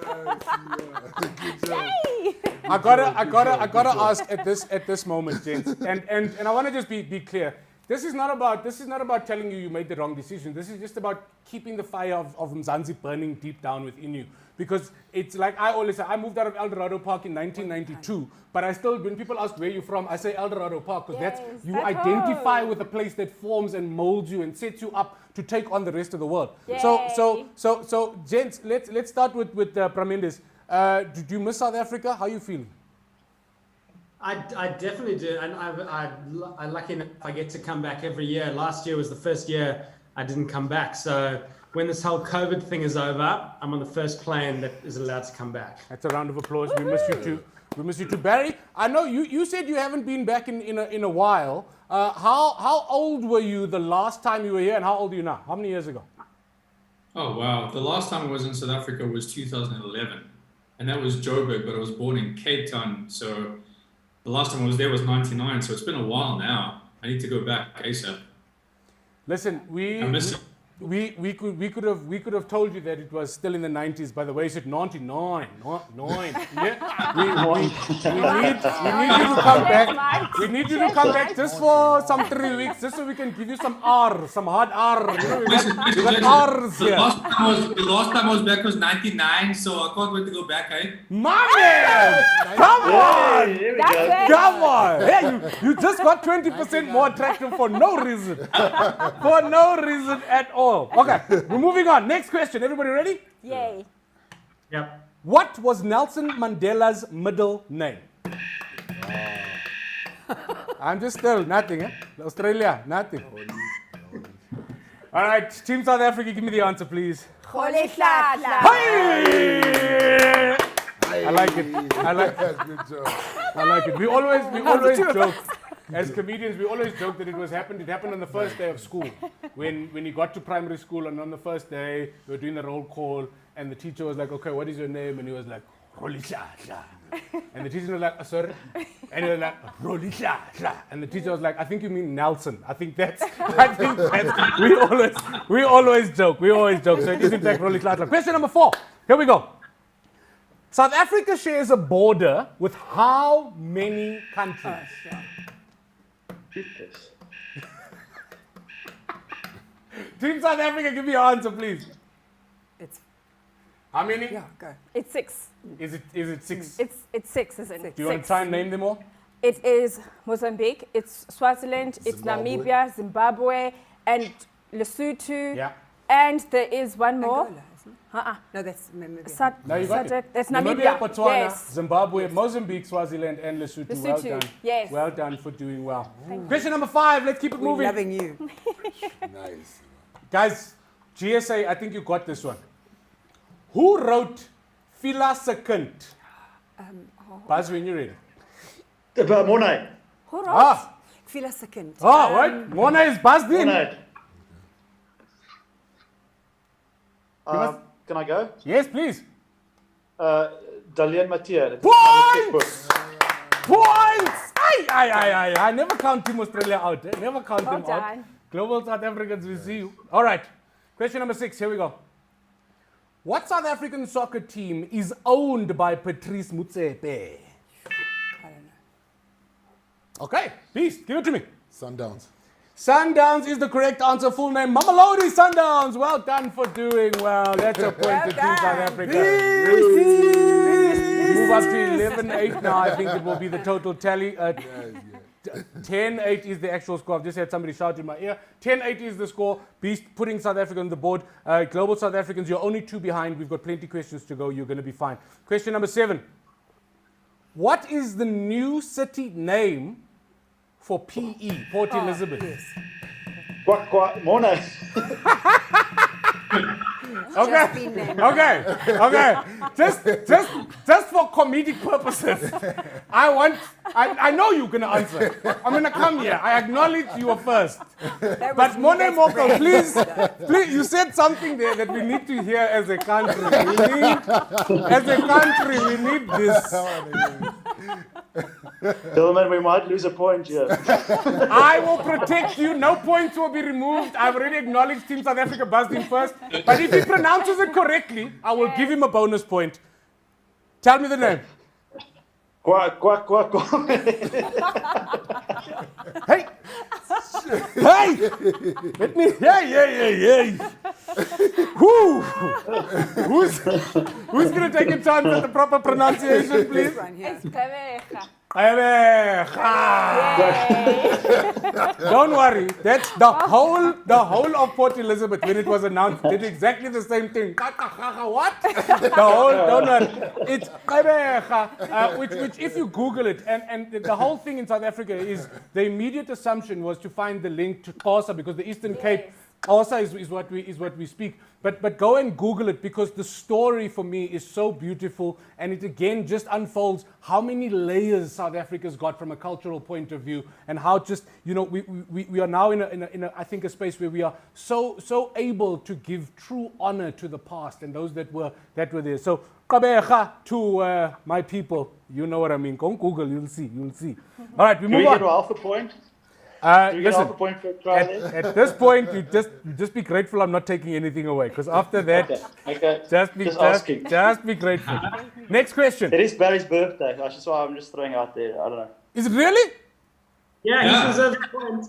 I gotta ask at this moment, gents, and I want to just be clear. This is not about telling you made the wrong decision. This is just about keeping the fire of Mzansi burning deep down within you. Because it's like I always say, I moved out of El Dorado Park in 1992, but I still, when people ask where you're from, I say El Dorado Park because that's you identify with a place that forms and molds you and sets you up to take on the rest of the world. Yay. So gents, let's start with Mendes. Do you miss South Africa? How are you feeling? I definitely do, and I'm lucky enough I get to come back every year. Last year was the first year I didn't come back, so when this whole COVID thing is over, I'm on the first plane that is allowed to come back. That's a round of applause. We miss you too. We miss you too, Barry. I know you said you haven't been back in a while. How old were you the last time you were here, and how old are you now? How many years ago? Oh wow! The last time I was in South Africa was 2011, and that was Joburg, but I was born in Cape Town, so. The last time I was there was 99, so it's been a while now. I need to go back ASAP. Listen, we could have told you that it was still in the 90s. By the way, it's at 99. Yeah? We need you to come back. We need you to come back just for some 3 weeks, just so we can give you some R, some hard R. You know, we got R's here. The last time I was back was 99, so I can't wait to go back, eh? My man! Come on! Come on! Hey, you just got 20% more attractive for no reason. For no reason at all. Okay, we're moving on. Next question. Everybody ready? Yay. Yep. What was Nelson Mandela's middle name? I'm just still nothing. Eh? Australia, nothing. All right, Team South Africa, give me the answer, please. Goliath. Hey! I like it. I like it. Good job. I like it. We always joke. As comedians, we always joke that it happened on the first day of school. When you got to primary school, and on the first day, we were doing the roll call, and the teacher was like, okay, what is your name? And he was like, Rolisha. And the teacher was like, sorry? And he was like, Rolisha. And the teacher was like, I think you mean Nelson. I think that's, we always joke. So it is in fact Rolisha. Question number 4. Here we go. South Africa shares a border with how many countries? Team South Africa, give me your answer, please. It's How many? yeah, go. It's 6. Is it 6? It's 6, isn't it? Do you want to try and name them all? It is Mozambique, it's Swaziland, it's Zimbabwe. Namibia, Zimbabwe, and Lesotho. Yeah. And there is one more. Angola, isn't it? Uh-uh. No, that's Namibia. No, you got it. That's Namibia. Botswana, Yes. Zimbabwe, Mozambique, Swaziland, and Lesotho. Well Lesotho, done. yes. Well done for doing well. Question number 5. Let's keep it We're moving. loving you. Nice. Guys, GSA, I think you got this one. Who wrote Fila Second? Buzz when you're ready. Morne. Who wrote? Ah, Feel a second. right. Mona is buzzed in. Morne. Can I go? Yes, please. Dalian Mathieu. Points! Points! I never count Team Australia out. Eh? Never count Well them out. done. Global South Africans, we see you. All right. Question number 6. Here we go. What South African soccer team is owned by Patrice Motsepe? I don't know. Okay, Beast, give it to me. Sundowns. Sundowns is the correct answer. Full name, Mamelodi Sundowns. Well done for doing well. That's a point to Team South Africa. Move up to 11-8 now. I think it will be the total tally. 10-8 is the actual score. I've just had somebody shout in my ear. 10-8 is the score. Beast putting South Africa on the board. Global South Africans, you're only 2 behind. We've got plenty of questions to go. You're going to be fine. Question number 7. What is the new city name for PE, Port Elizabeth? Yes. Morne. Just been named. Okay. Just for comedic purposes, I know you're gonna answer. I'm gonna come here. I acknowledge you were first. That But was me, Morne that's Morkel, great. please, you said something there that we need to hear as a country. We need this. Gentlemen, we might lose a point here. I will protect you. No points will be removed. I've already acknowledged Team South Africa buzzed in first. But if he pronounces it correctly, I will give him a bonus point. Tell me the name. Quack. Hey! Let me. Yeah. Who? Who's gonna take a chance at the proper pronunciation, please? This one here. It's Thandeka. Don't worry. That's the whole of Port Elizabeth when it was announced did exactly the same thing. What? Don't worry. It's which if you Google it, and the whole thing in South Africa is the immediate assumption was to find the link to Xhosa because the Eastern Cape Xhosa is what we speak. But go and Google it because the story for me is so beautiful and it again just unfolds how many layers South Africa's got from a cultural point of view and how just we are now in a I think a space where we are so able to give true honor to the past and those that were there. So Kabecha to my people, you know what I mean. Go on Google, you'll see. All right, we Can we move get on. half a point? Do we get half a Listen, point for trying? at this point, you just be grateful I'm not taking anything away. Because after that, Okay. just asking. be grateful. Next question. It is Barry's birthday. That's why I'm just throwing out there. I don't know. Is it really? Yeah, Yeah. he deserves a point.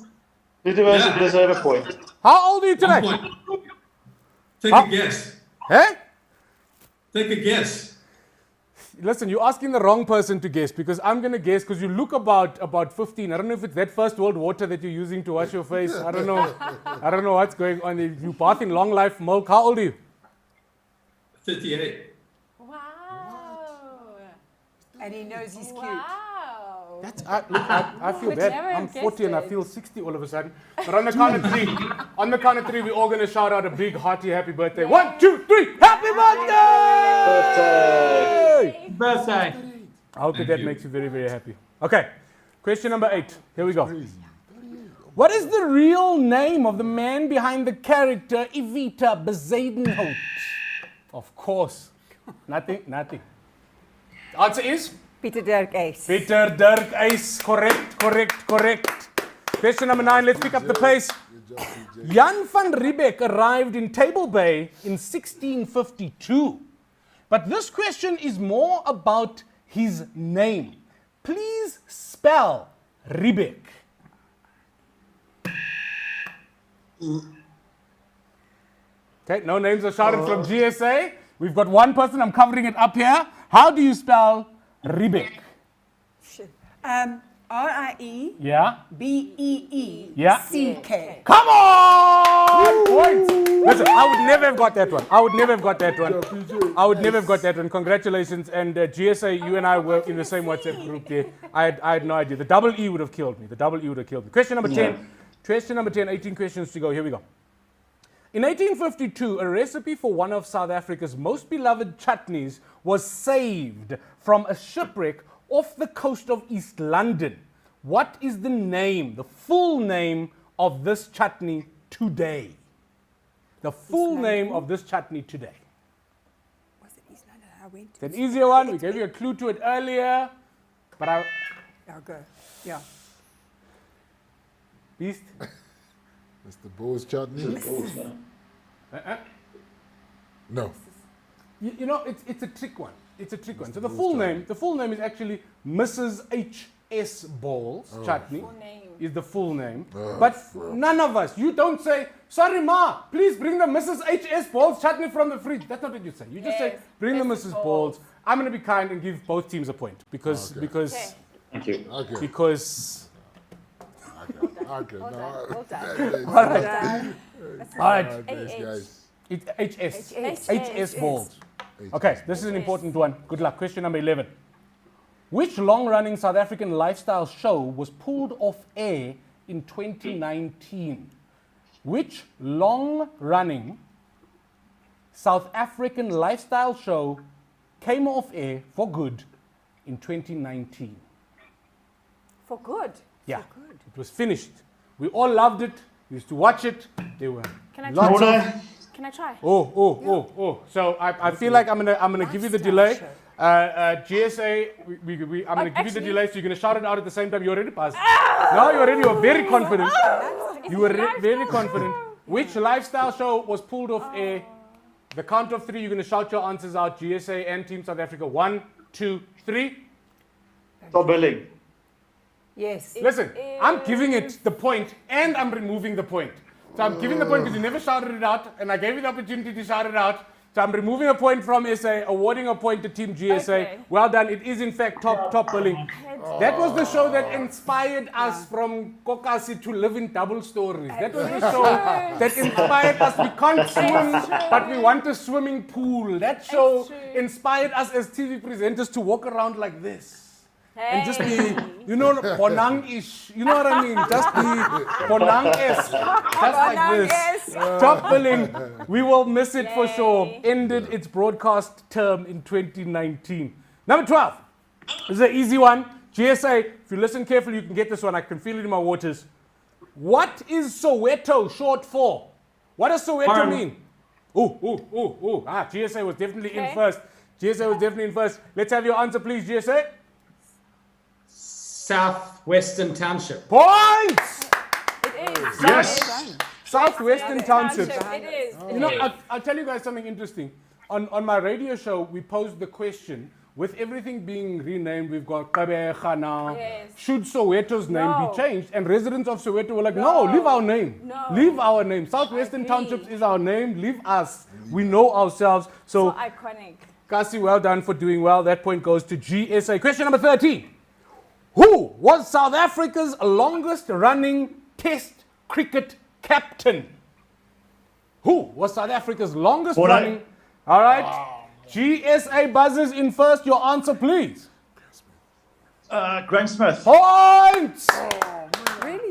You deserve a point. How old are you today? 1 point. Take Huh? a guess. Hey? Take a guess. Listen, you're asking the wrong person to guess because I'm going to guess because you look about 15. I don't know if it's that first world water that you're using to wash your face. I don't know. I don't know what's going on. You bath in long life milk. How old are you? 38. Wow. And he knows he's cute. Wow. I feel Would bad. never I'm have 40 and I guessed feel 60 all of a sudden. But on the count of three, we're all going to shout out a big hearty happy birthday. 1, 2, 3, happy birthday! Birthday. I hope that you. makes you very, very happy. Okay, question number 8. Here we go. What is the real name of the man behind the character Evita Bezuidenhout? Of course. Nothing. The answer is? Pieter Dirk Ace. Peter Dirk Ace. Correct. Question number 9. Let's pick up the pace. Jan van Riebeck arrived in Table Bay in 1652. But this question is more about his name. Please spell Riebeck. Okay, no names are shouted from GSA. We've got one person, I'm covering it up here. How do you spell Riebeck? R-I-E-B-E-E-C-K. Yeah? Come on! Points! Listen, I would never have got that one. Congratulations. And GSA, you and I were in the same WhatsApp group there. I had no idea. The double E would have killed me. Question number 10. 18 questions to go. Here we go. In 1852, a recipe for one of South Africa's most beloved chutneys was saved from a shipwreck off the coast of East London. What is the full name of this chutney today? The full name of this chutney today. Was it East London? I went It's an easier one. We gave you a clue to it earlier. But I'll go. Yeah. Beast? Mr. Bowes chutney? No. You know, it's a trick one. So the full name is actually Mrs. H.S. Bowles chutney. Is the full name. But none of us, you don't say, sorry ma, please bring the Mrs. H.S. Bowles chutney from the fridge. That's not what you say. You just say, bring the Mrs. Bowles. I'm going to be kind and give both teams a point because Thank you. Okay. because Okay. Well No. done. all right. These guys. It's HS Bowles. Okay, this is an important one. Good luck. Question number 11. Which long-running South African lifestyle show was pulled off air in 2019? Which long-running South African lifestyle show came off air for good in 2019? For good. Yeah, it was finished. We all loved it. We used to watch it. There were Can I lots try? of... Can I try? Oh. So I feel like I'm gonna give you the delay. GSA, I'm gonna give you the delay, so you're gonna shout it out at the same time. You already passed. No, you were very confident. You were very confident. Which lifestyle show was pulled off air? The count of 3, you're gonna shout your answers out. GSA and Team South Africa. 1, 2, 3. Top billing. Yes. Listen, I'm giving it the point and I'm removing the point. So I'm giving the point because you never shouted it out and I gave you the opportunity to shout it out. So I'm removing a point from SA, awarding a point to Team GSA. Okay. Well done. It is in fact top billing. That was the show that inspired us from Kokasi to live in double stories. That was the show that inspired us. We can't swim, but we want a swimming pool. That show inspired us as TV presenters to walk around like this. And just be, Bonang-ish. You know what I mean? Just be Bonang-esque. Just like this. Top billing. We will miss it for sure. Ended its broadcast term in 2019. Number 12. This is an easy one. GSA, if you listen carefully, you can get this one. I can feel it in my waters. What is Soweto short for? What does Soweto mean? GSA was definitely in first. Let's have your answer, please, GSA. Southwestern Township. Points! It is. Yes. Southwestern Township. It is. You know, I'll tell you guys something interesting. On my radio show, we posed the question, with everything being renamed, we've got Kabeja now. Yes. Should Soweto's name No. be changed? And residents of Soweto were like, no, leave our name. No. Leave our name. Southwestern Townships is our name. Leave us. We know ourselves. So iconic. Kasi, well done for doing well. That point goes to GSA. Question number 13. Who was South Africa's longest running Test cricket captain? Who was South Africa's longest running? All right. GSA buzzers in first. Your answer, please. Graham Smith. Points! Really?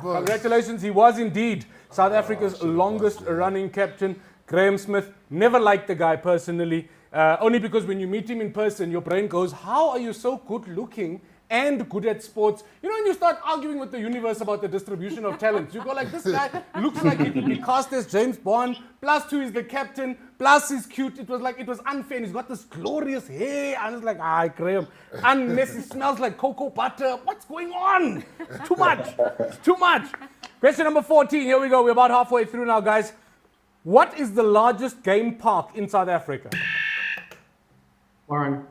Congratulations, he was indeed South Africa's longest running captain. Graham Smith, never liked the guy personally, only because when you meet him in person, your brain goes, how are you so good looking and good at sports? You know, when you start arguing with the universe about the distribution of talents, you go like, this guy looks like he could be cast as James Bond, plus 2 is the captain, plus he's cute. It was unfair. And he's got this glorious hair. I was like, Graham, unnecessary, smells like cocoa butter. What's going on? It's too much. It's too much. Question number 14. Here we go. We're about halfway through now, guys. What is the largest game park in South Africa? Warren.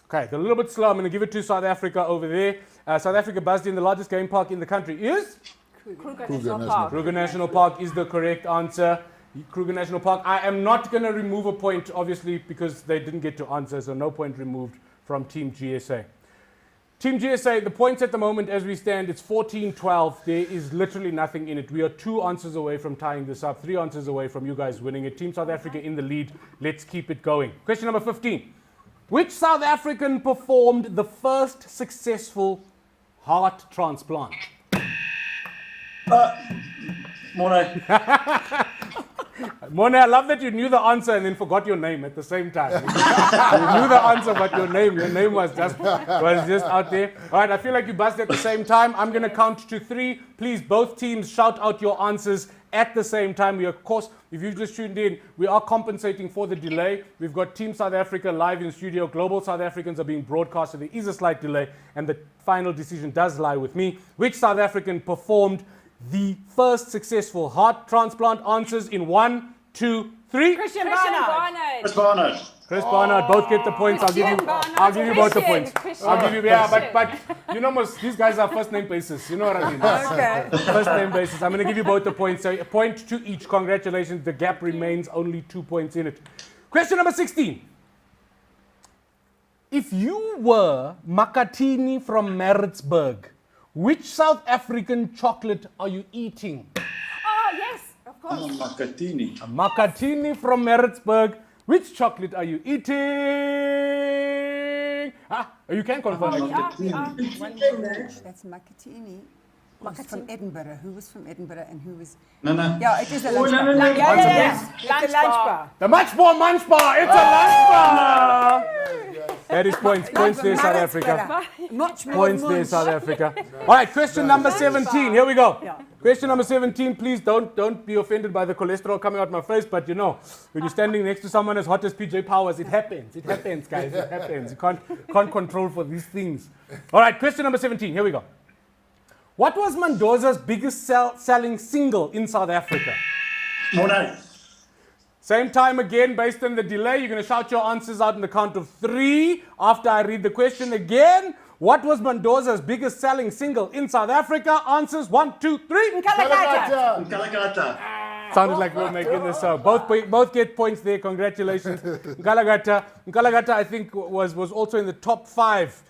Okay, they're a little bit slow. I'm going to give it to South Africa over there. South Africa buzzed in. The largest game park in the country is? Kruger National Park. Kruger National Park is the correct answer. Kruger National Park. I am not going to remove a point, obviously, because they didn't get to answer, so no point removed from Team GSA. Team GSA, the points at the moment as we stand, it's 14-12. There is literally nothing in it. We are 2 answers away from tying this up, 3 answers away from you guys winning it. Team South Africa in the lead. Let's keep it going. Question number 15. Which South African performed the first successful heart transplant? Morne. Morne, I love that you knew the answer and then forgot your name at the same time. You knew the answer, but your name was just out there. All right, I feel like you buzzed at the same time. I'm going to count to 3. Please, both teams, shout out your answers at the same time. We, of course, if you've just tuned in, we are compensating for the delay. We've got Team South Africa live in studio. Global South Africans are being broadcast, so there is a slight delay, and the final decision does lie with me. Which South African performed the first successful heart transplant? Answers in 1, 2, 3. Christian Barnard. Chris Barnard. Chris Barnard, both get the points. I'll give you both the points. I'll give you, but you know, these guys are first name basis. You know what I mean? Okay. First name basis. I'm going to give you both the points. So a point to each. Congratulations. The gap remains only 2 points in it. Question number 16. If you were Makatini from Maritzburg, which South African chocolate are you eating? Oh, yes, of course. Makatini. A Makatini from Maritzburg. Which chocolate are you eating? You can confirm. That's Makatini. Who's from Edinburgh? Who was from Edinburgh and who was... No. Yeah, it is a Oh, lunch no, bar. no, no. Yeah. It's a Lunch lunch bar. bar. The Munch Bar. It's a lunch bar. That is points. Points there, South Africa. Much more Points there, South Africa. All right, question number 17. Here we go. Yeah. Question number 17. Please don't be offended by the cholesterol coming out my face, but you know, when you're standing next to someone as hot as PJ Powers, it happens. It happens, guys. It happens. You can't control for these things. All right, question number 17. Here we go. What was Mendoza's biggest selling single in South Africa? Morne. Same time again, based on the delay. You're going to shout your answers out in the count of 3 after I read the question again. What was Mendoza's biggest selling single in South Africa? Answers 1, 2, 3. Nkalakata. Sounded like we were making this up. Both get points there. Congratulations. Nkalakata, I think, was also in the top 5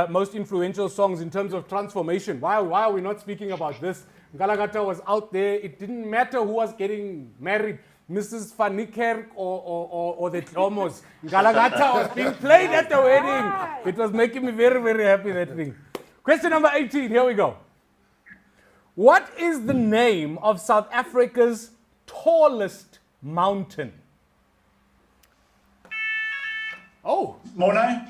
most influential songs in terms of transformation. Why are we not speaking about this? Nkalakata was out there. It didn't matter who was getting married. Mrs. Van Niekerk or the Tlomos. Nkalakata was being played at the wedding. It was making me very, very happy, that thing. Question number 18. Here we go. What is the name of South Africa's tallest mountain? Oh. Morne.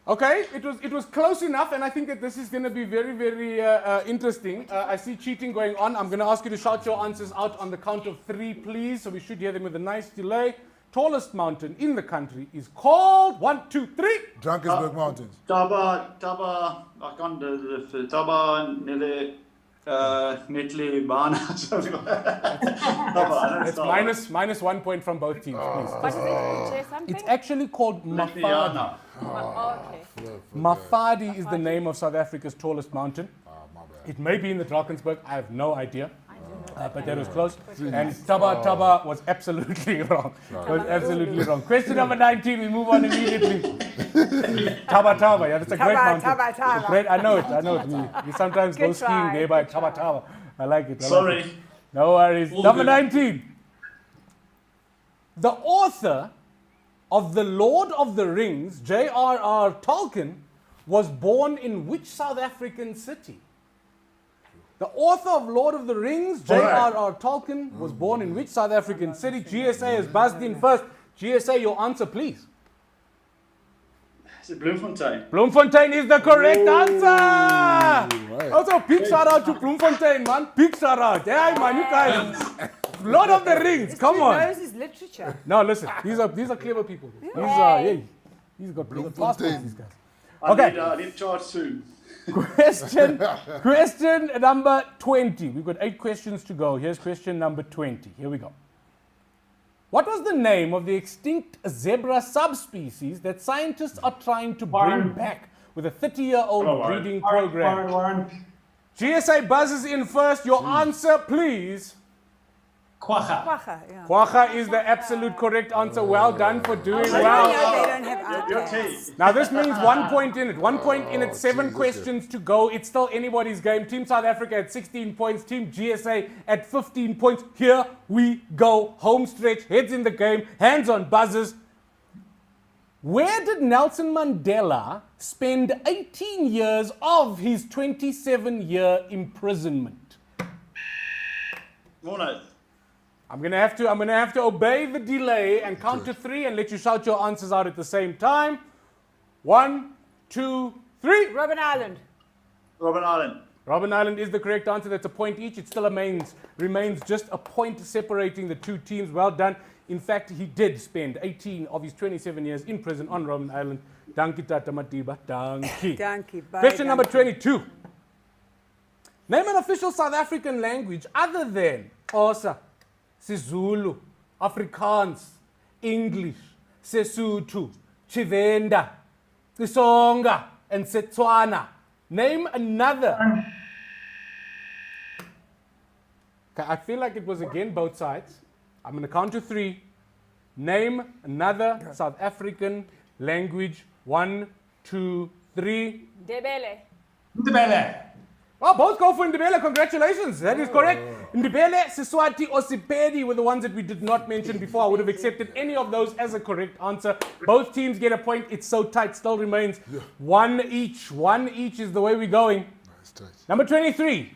Okay, it was close enough, and I think that this is going to be very, very interesting. I see cheating going on. I'm going to ask you to shout your answers out on the count of 3, please. So we should hear them with a nice delay. Tallest mountain in the country is called 1, 2, 3. Drakensberg Mountains. Taba, I can't do the Taba, Nele, Netley, Bana, something like that. It's minus 1 point from both teams, please. What is it? Say something? It's actually called Mafadi. Oh, okay. Mafadi is the name of South Africa's tallest mountain. My bad. It may be in the Drakensberg. I have no idea. But that was close. And Taba was absolutely wrong. Was absolutely wrong. Question number 19. We move on immediately. Taba. Yeah, that's a great mountain. Taba. Great. I know it. We sometimes go skiing there by Taba. I like it. Sorry. No worries. All Number good. 19. The author of The Lord of the Rings, J.R.R. Tolkien, was born in which South African city? The author of Lord of the Rings, J.R.R. Tolkien, was born in which South African city? GSA has buzzed in first. GSA, your answer, please. Is it Bloemfontein? Bloemfontein is the correct answer. Also, big shout out to Bloemfontein, man. Big shout out. Hey, man, you guys. Lord of the Rings, come on. Knows his literature. No, listen. These are clever people. He's got passports, these guys. I need to charge soon. Question number 20. We've got 8 questions to go. Here's question number 20. Here we go. What was the name of the extinct zebra subspecies that scientists are trying to bring back with a 30-year-old breeding program? Warren. GSA buzzes in first. Your answer, please. Quagga. Quagga, yeah. Quagga is the absolute correct answer. Well done for doing I well. know they don't have Your outcasts. team. Now this means 1 point in it. 1 point in it, 7 questions to go. It's still anybody's game. Team South Africa at 16 points. Team GSA at 15 points. Here we go. Home stretch, heads in the game, hands on buzzers. Where did Nelson Mandela spend 18 years of his 27-year imprisonment? Morne. I'm gonna have to obey the delay and count to 3 and let you shout your answers out at the same time. 1, 2, 3. Robben Island. Robben Island. Robben Island is the correct answer. That's a point each. It still remains just a point separating the two teams. Well done. In fact, he did spend 18 of his 27 years in prison on Robben Island. Dankie Tata Matiba. Dankie. Dankie. Question number 22. Name an official South African language other than Xhosa, Sizulu, Afrikaans, English, Sesotho, Tshivenda, Xitsonga, and Setswana. Name another. Okay, I feel like it was again both sides. I'm going to count to 3. Name another South African language. 1, 2, 3. Ndebele. Oh, both go for Ndebele. Congratulations. That is correct. Ndebele, Siswati, or Sepedi were the ones that we did not mention before. I would have accepted any of those as a correct answer. Both teams get a point. It's so tight. Still remains 1 each. 1 each is the way we're going. Number 23.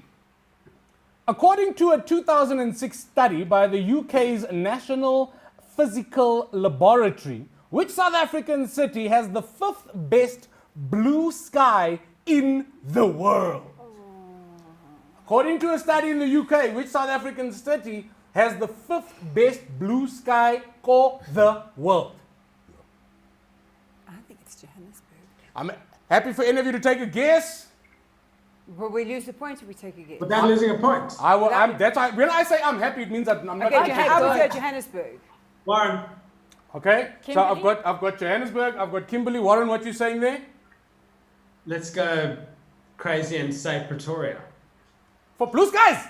According to a 2006 study by the UK's National Physical Laboratory, which South African city has the 5th best blue sky in the world? According to a study in the UK, which South African city has the 5th best blue sky for the world? I think it's Johannesburg. I'm happy for any of you to take a guess. Will we lose the point if we take a guess? Without losing a point. That's why when I say I'm happy, it means that I'm not. Okay, I would go Johannesburg. Warren. Okay, Kimberly? so I've got Johannesburg, I've got Kimberly. Warren, what you saying there? Let's go crazy and say Pretoria. For blue skies.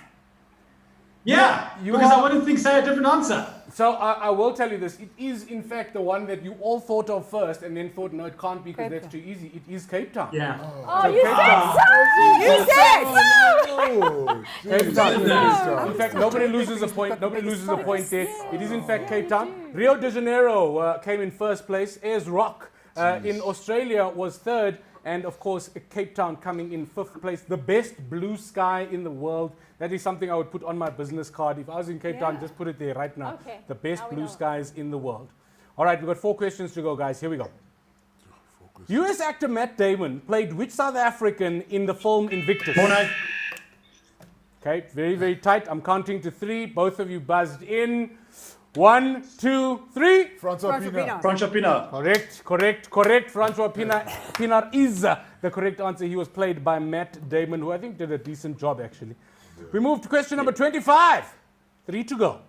Yeah, you because are- I wouldn't think say a different answer. So I will tell you this. It is in fact the one that you all thought of first and then thought, no, it can't be because Cape that's too easy. It is Cape Town. Yeah. Oh, you Cape said Town. so! You said Cape Town. In fact, nobody loses a point. Nobody loses a point there. It is in fact Cape Town. Rio de Janeiro came in first place. Ayers Rock in Australia was third. And of course, Cape Town coming in 5th place. The best blue sky in the world. That is something I would put on my business card. If I was in Cape Town, just put it there right now. Okay, The best now we blue know. skies in the world. All right, we've got 4 questions to go, guys. Here we go. US actor Matt Damon played which South African in the film Invictus? Morne. Okay, very, very tight. I'm counting to 3. Both of you buzzed in. 1, 2, 3. Francois Pienaar. Francois Pienaar. Correct. Francois Pienaar is the correct answer. He was played by Matt Damon, who I think did a decent job, actually. We move to question number 25. 3 to go.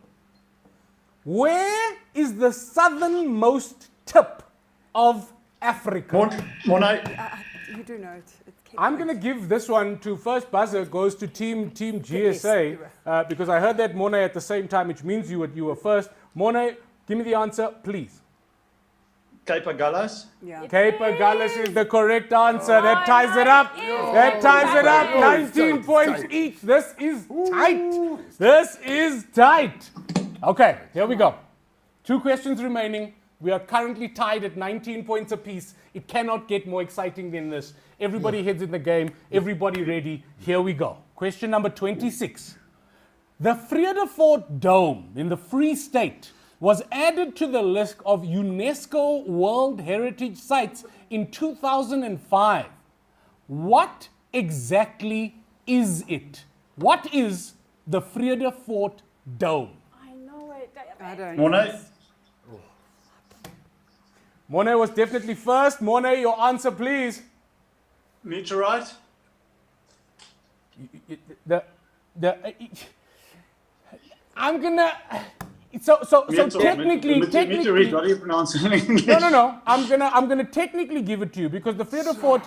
Where is the southernmost tip of Africa? Morne. You do know it. It's Cape I'm Town. going to give this one to first buzzer goes to team GSA because I heard that Morne at the same time, which means you were first. Morne, give me the answer, please. Cape Agulhas. Yeah. Cape Agulhas is the correct answer. That ties it up. That ties it up. 19 points each. This is tight. This is tight. Okay, here we go. 2 questions remaining. We are currently tied at 19 points apiece. It cannot get more exciting than this. Everybody heads in the game. Everybody ready. Here we go. Question number 26. The Vredefort Dome in the Free State was added to the list of UNESCO World Heritage Sites in 2005. What exactly is it? What is the Vredefort Dome? I know it. I don't Morne? Morne was definitely first. Morne, your answer, please. Meteorite? I'm gonna. So technically, Meteorite, what do you pronounce it in English? No. I'm gonna technically give it to you because the Vredefort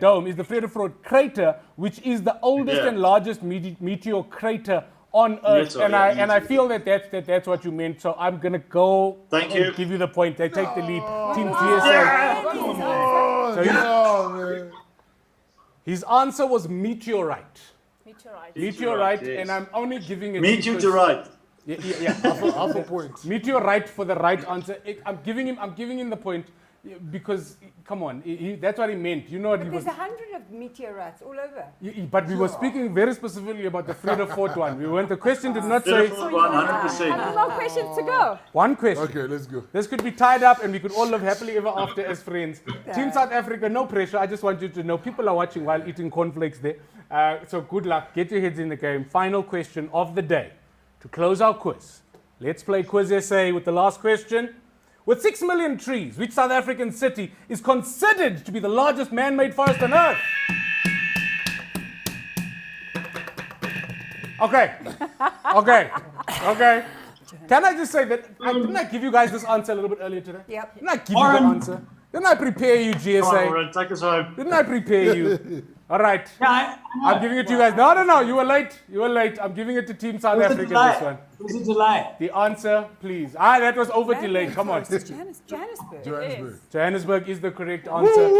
Dome is the Vredefort crater, which is the oldest Yeah. and largest meteor crater on Earth, and I feel that's what you meant. So I'm gonna go Thank and you. give you the point. They take the lead. Team GSA. So his answer was meteorite. Meteorite. Meteorite, yes. and I'm only giving it. Meteorite. Yeah. Half a point. Meteorite for the right answer. I'm giving him the point because come on, that's what he meant. You know what he was. There's 100 of meteorites all over. But we were speaking very specifically about the Vredefort one. We weren't. The question did not say 100%. More questions to go. one question. Okay, let's go. This could be tied up and we could all live happily ever after as friends. Team South Africa, no pressure. I just want you to know people are watching while eating cornflakes there. So good luck. Get your heads in the game. Final question of the day. To close our quiz, let's play Quiz SA with the last question. With 6 million trees, which South African city is considered to be the largest man-made forest on Earth? Okay. Can I just say that, didn't I give you guys this answer a little bit earlier today? Yep. Didn't I give you the answer? Didn't I prepare you, Come on, GSA? Warren, take us home. Didn't I prepare you? All right. I'm giving it to you guys. No. You were late. I'm giving it to Team South Africa this one. Was it delay? The answer, please. That was over delayed. Come on. Johannesburg. Johannesburg is the correct answer.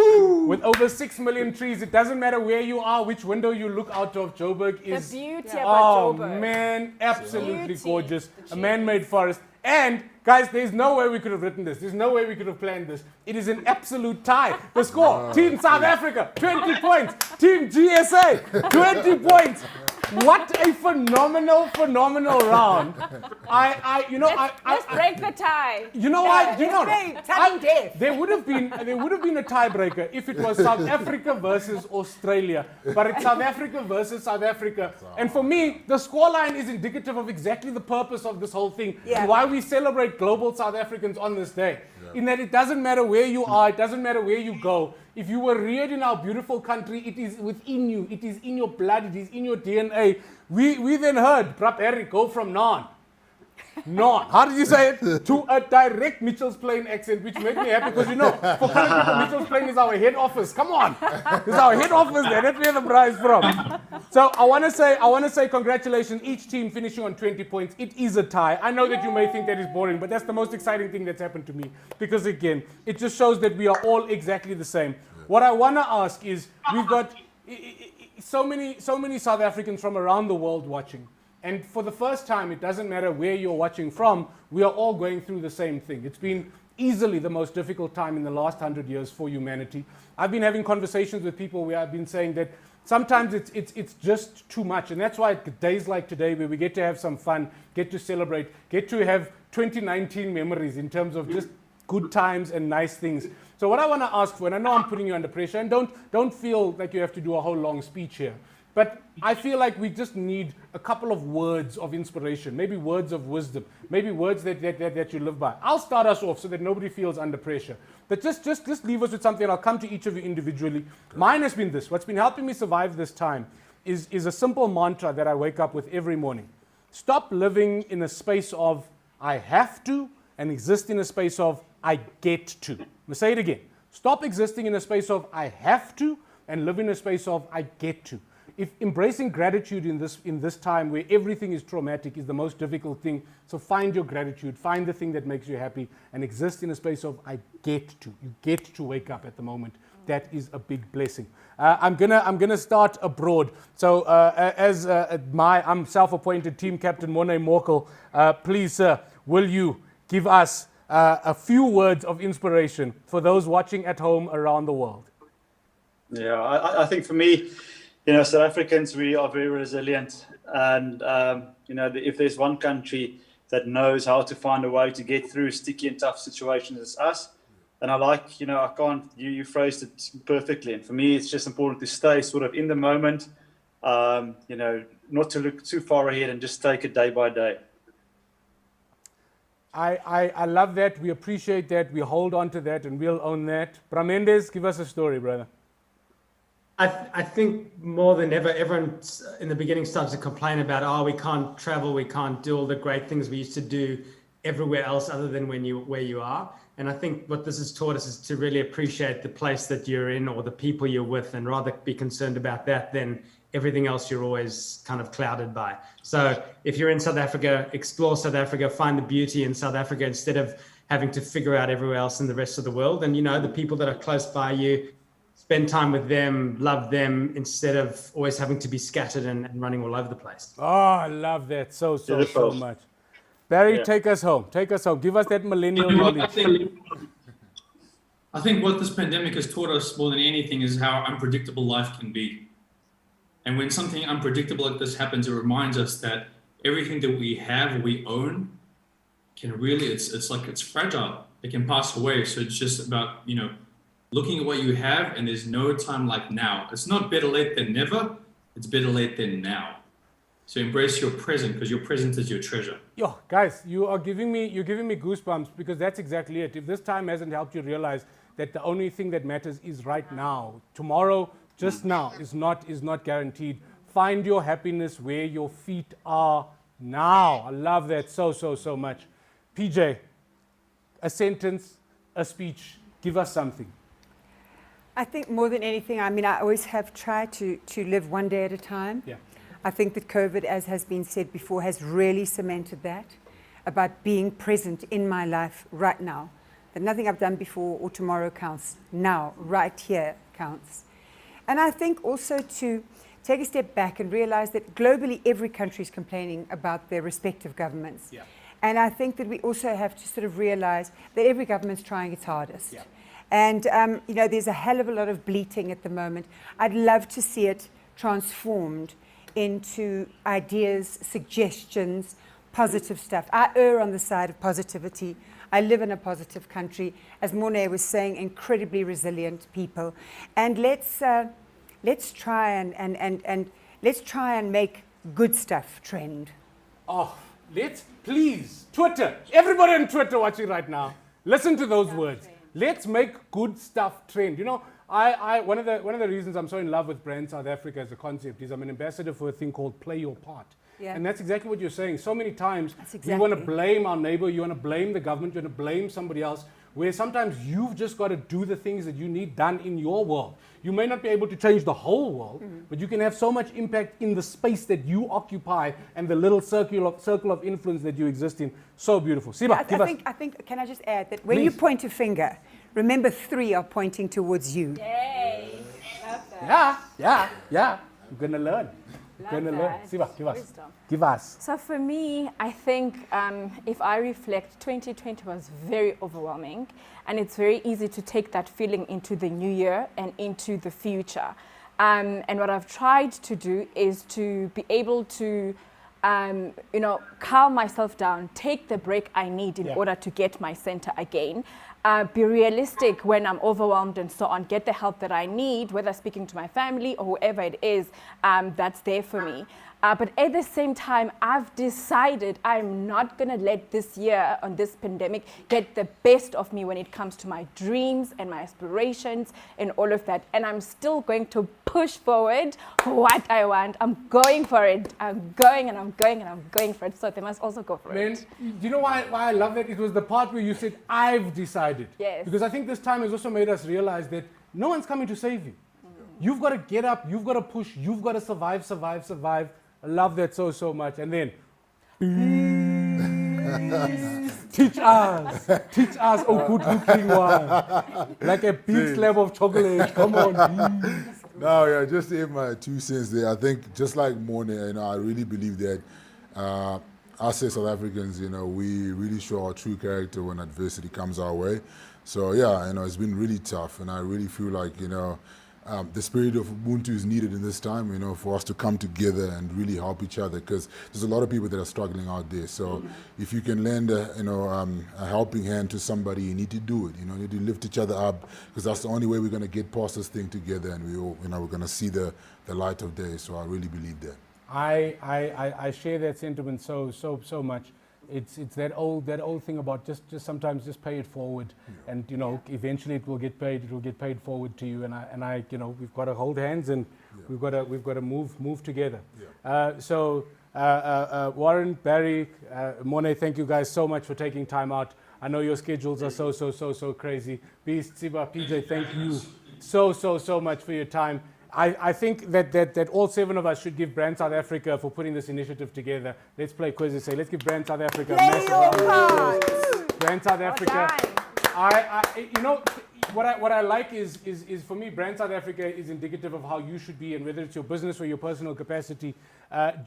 With over 6 million trees, it doesn't matter where you are, which window you look out of. Joburg is. The beauty Oh about Joburg. man, absolutely Beauty. gorgeous. A man-made forest. And guys, there's no way we could have written this. There's no way we could have planned this. It is an absolute tie. The score: Team South Africa, 20 points. Team GSA, 20 points. What a phenomenal round. Let's break the tie. You know what? Death. There would have been a tiebreaker if it was South Africa versus Australia, but it's South Africa versus South Africa. And for me, the scoreline is indicative of exactly the purpose of this whole thing and why we celebrate global South Africans on this day. In that it doesn't matter where you are, it doesn't matter where you go. If you were reared in our beautiful country, it is within you, it is in your blood, it is in your DNA. We then heard Brap Harry go from non. How did you say it? To a direct Mitchell's Plain accent, which made me happy because for kind of people, Mitchell's Plain is our head office. Come on, it's our head office there. That's where the prize from. So I want to say congratulations. Each team finishing on 20 points. It is a tie. I know that you may think that is boring, but that's the most exciting thing that's happened to me because again, it just shows that we are all exactly the same. What I want to ask is, we've got so many South Africans from around the world watching. And for the first time, it doesn't matter where you're watching from, we are all going through the same thing. It's been easily the most difficult time in the last 100 years for humanity. I've been having conversations with people where I've been saying that sometimes it's just too much. And that's why days like today, where we get to have some fun, get to celebrate, get to have 2019 memories in terms of just good times and nice things. So what I want to ask for, and I know I'm putting you under pressure, and don't feel like you have to do a whole long speech here, but I feel like we just need a couple of words of inspiration, maybe words of wisdom, maybe words that you live by. I'll start us off so that nobody feels under pressure. But just leave us with something. I'll come to each of you individually. Mine has been this. What's been helping me survive this time is a simple mantra that I wake up with every morning. Stop living in a space of I have to and exist in a space of I get to. I'm going to say it again. Stop existing in a space of I have to and live in a space of I get to. If embracing gratitude in this time where everything is traumatic is the most difficult thing, so find your gratitude, find the thing that makes you happy, and exist in a space of I get to. You get to wake up at the moment. That is a big blessing. I'm gonna start abroad. So I'm self-appointed team captain Morne Morkel. Please, sir, will you give us a few words of inspiration for those watching at home around the world. Yeah, I think for me, South Africans, we are very resilient. And, if there's one country that knows how to find a way to get through sticky and tough situations, it's us. And you phrased it perfectly. And for me, it's just important to stay sort of in the moment, not to look too far ahead and just take it day by day. I love that. We appreciate that. We hold on to that and we'll own that. Mendes, give us a story, brother. I think more than ever, everyone in the beginning started to complain about, we can't travel, we can't do all the great things we used to do everywhere else other than where you are. And I think what this has taught us is to really appreciate the place that you're in or the people you're with, and rather be concerned about that than everything else you're always kind of clouded by. So if you're in South Africa, explore South Africa, find the beauty in South Africa instead of having to figure out everywhere else in the rest of the world. And, the people that are close by you, spend time with them, love them, instead of always having to be scattered and running all over the place. Oh, I love that so much. Barry, take us home. Take us home. Give us that millennial knowledge. I think what this pandemic has taught us more than anything is how unpredictable life can be. And when something unpredictable like this happens, it reminds us that everything that we have, we own, can really, it's fragile. It can pass away. So it's just about, looking at what you have, and there's no time like now. It's not better late than never. It's better late than now. So embrace your present, because your present is your treasure. Yo, guys, you're giving me goosebumps, because that's exactly it. If this time hasn't helped you realize that the only thing that matters is right now. Tomorrow, just now, is not guaranteed. Find your happiness where your feet are now. I love that so much. PJ, a sentence, a speech, give us something. I think more than anything, I always have tried to live one day at a time. Yeah. I think that COVID, as has been said before, has really cemented that, about being present in my life right now. That nothing I've done before or tomorrow counts. Now, right here counts. And I think also to take a step back and realize that globally every country is complaining about their respective governments. Yeah. And I think that we also have to sort of realize that every government's trying its hardest. Yeah. And, there's a hell of a lot of bleating at the moment. I'd love to see it transformed into ideas, suggestions, positive stuff. I err on the side of positivity. I live in a positive country. As Morne was saying, incredibly resilient people. And let's try and let's try and make good stuff trend. Oh, please, Twitter, everybody on Twitter watching right now, listen to those words. Let's make good stuff trend. One of the reasons I'm so in love with Brand South Africa as a concept is I'm an ambassador for a thing called Play Your Part. Yeah. And that's exactly what you're saying. So many times exactly. we want to blame our neighbor, you want to blame the government, you want to blame somebody else, where sometimes you've just got to do the things that you need done in your world. You may not be able to change the whole world, but you can have so much impact in the space that you occupy and the little circle of influence that you exist in. So beautiful. Siba, I think, can I just add that when you point a finger, remember 3 are pointing towards you. Yay! Love that. Yeah. You're going to learn. Siba, give us. So for me, I think if I reflect, 2020 was very overwhelming, and it's very easy to take that feeling into the new year and into the future. And what I've tried to do is to be able to calm myself down, take the break I need in order to get my center again. Be realistic when I'm overwhelmed and so on, get the help that I need, whether speaking to my family or whoever it is that's there for me. But at the same time, I've decided I'm not going to let this year on this pandemic get the best of me when it comes to my dreams and my aspirations and all of that. And I'm still going to push forward for what I want. I'm going for it. I'm going for it. So they must also go for it. Do you know why I love that? It was the part where you said, I've decided. Yes. Because I think this time has also made us realize that no one's coming to save you. You've got to get up, you've got to push, you've got to survive. I love that so much. And then, teach us, oh good looking one. Like a big slab of chocolate. Come on. No, yeah, just to add my 2 cents there. I think just like Morne, I really believe that us as South Africans, we really show our true character when adversity comes our way. So yeah, it's been really tough, and I really feel like, the spirit of Ubuntu is needed in this time, for us to come together and really help each other, because there's a lot of people that are struggling out there. So if you can lend a helping hand to somebody, you need to do it. You need to lift each other up, because that's the only way we're going to get past this thing together, and we're going to see the light of day. So I really believe that. I share that sentiment so much. It's that old thing about just sometimes just pay it forward, and eventually it will get paid. It will get paid forward to you, and I we've got to hold hands, and we've got to move together. Warren, Barry, Morne, thank you guys so much for taking time out. I know your schedules are so crazy. Beast, Siba, PJ, thank you so much for your time. I think that all 7 of us should give Brand South Africa for putting this initiative together. Let's play quiz and say, let's give Brand South Africa a massive round of applause. Brand South Africa. What I like is for me, Brand South Africa is indicative of how you should be, and whether it's your business or your personal capacity.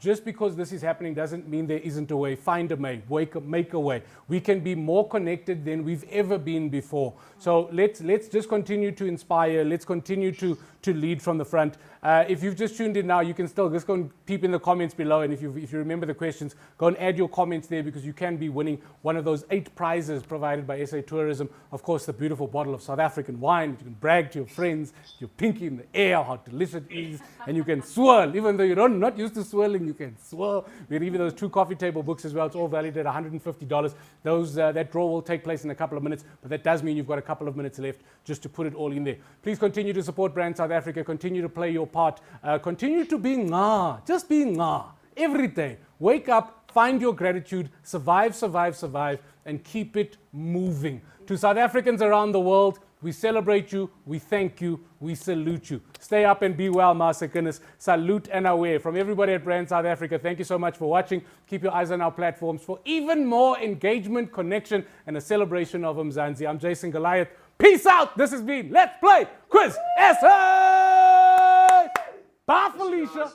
Just because this is happening doesn't mean there isn't a way. Find a way, make a way. We can be more connected than we've ever been before. So let's just continue to inspire. Let's continue to lead from the front. If you've just tuned in now, you can still just go and peep in the comments below. And if you remember the questions, go and add your comments there, because you can be winning one of those 8 prizes provided by SA Tourism. Of course, the beautiful bottle of South African wine. You can brag to your friends, your pinky in the air, how delicious it is. And you can swirl, even though you're not used to swirling, you can swirl. We give you those 2 coffee table books as well. It's all valued at $150. That draw will take place in a couple of minutes, but that does mean you've got a couple of minutes left just to put it all in there. Please continue to support Brand South Africa. Continue to play your part. Continue to be just be every day. Wake up, find your gratitude, survive, and keep it moving. To South Africans around the world, we celebrate you, we thank you, we salute you. Stay up and be well, Masekenis. Salute and aware. From everybody at Brand South Africa, thank you so much for watching. Keep your eyes on our platforms for even more engagement, connection, and a celebration of Mzansi. I'm Jason Goliath. Peace out. This has been Let's Play Quiz SA. Bye, Felicia.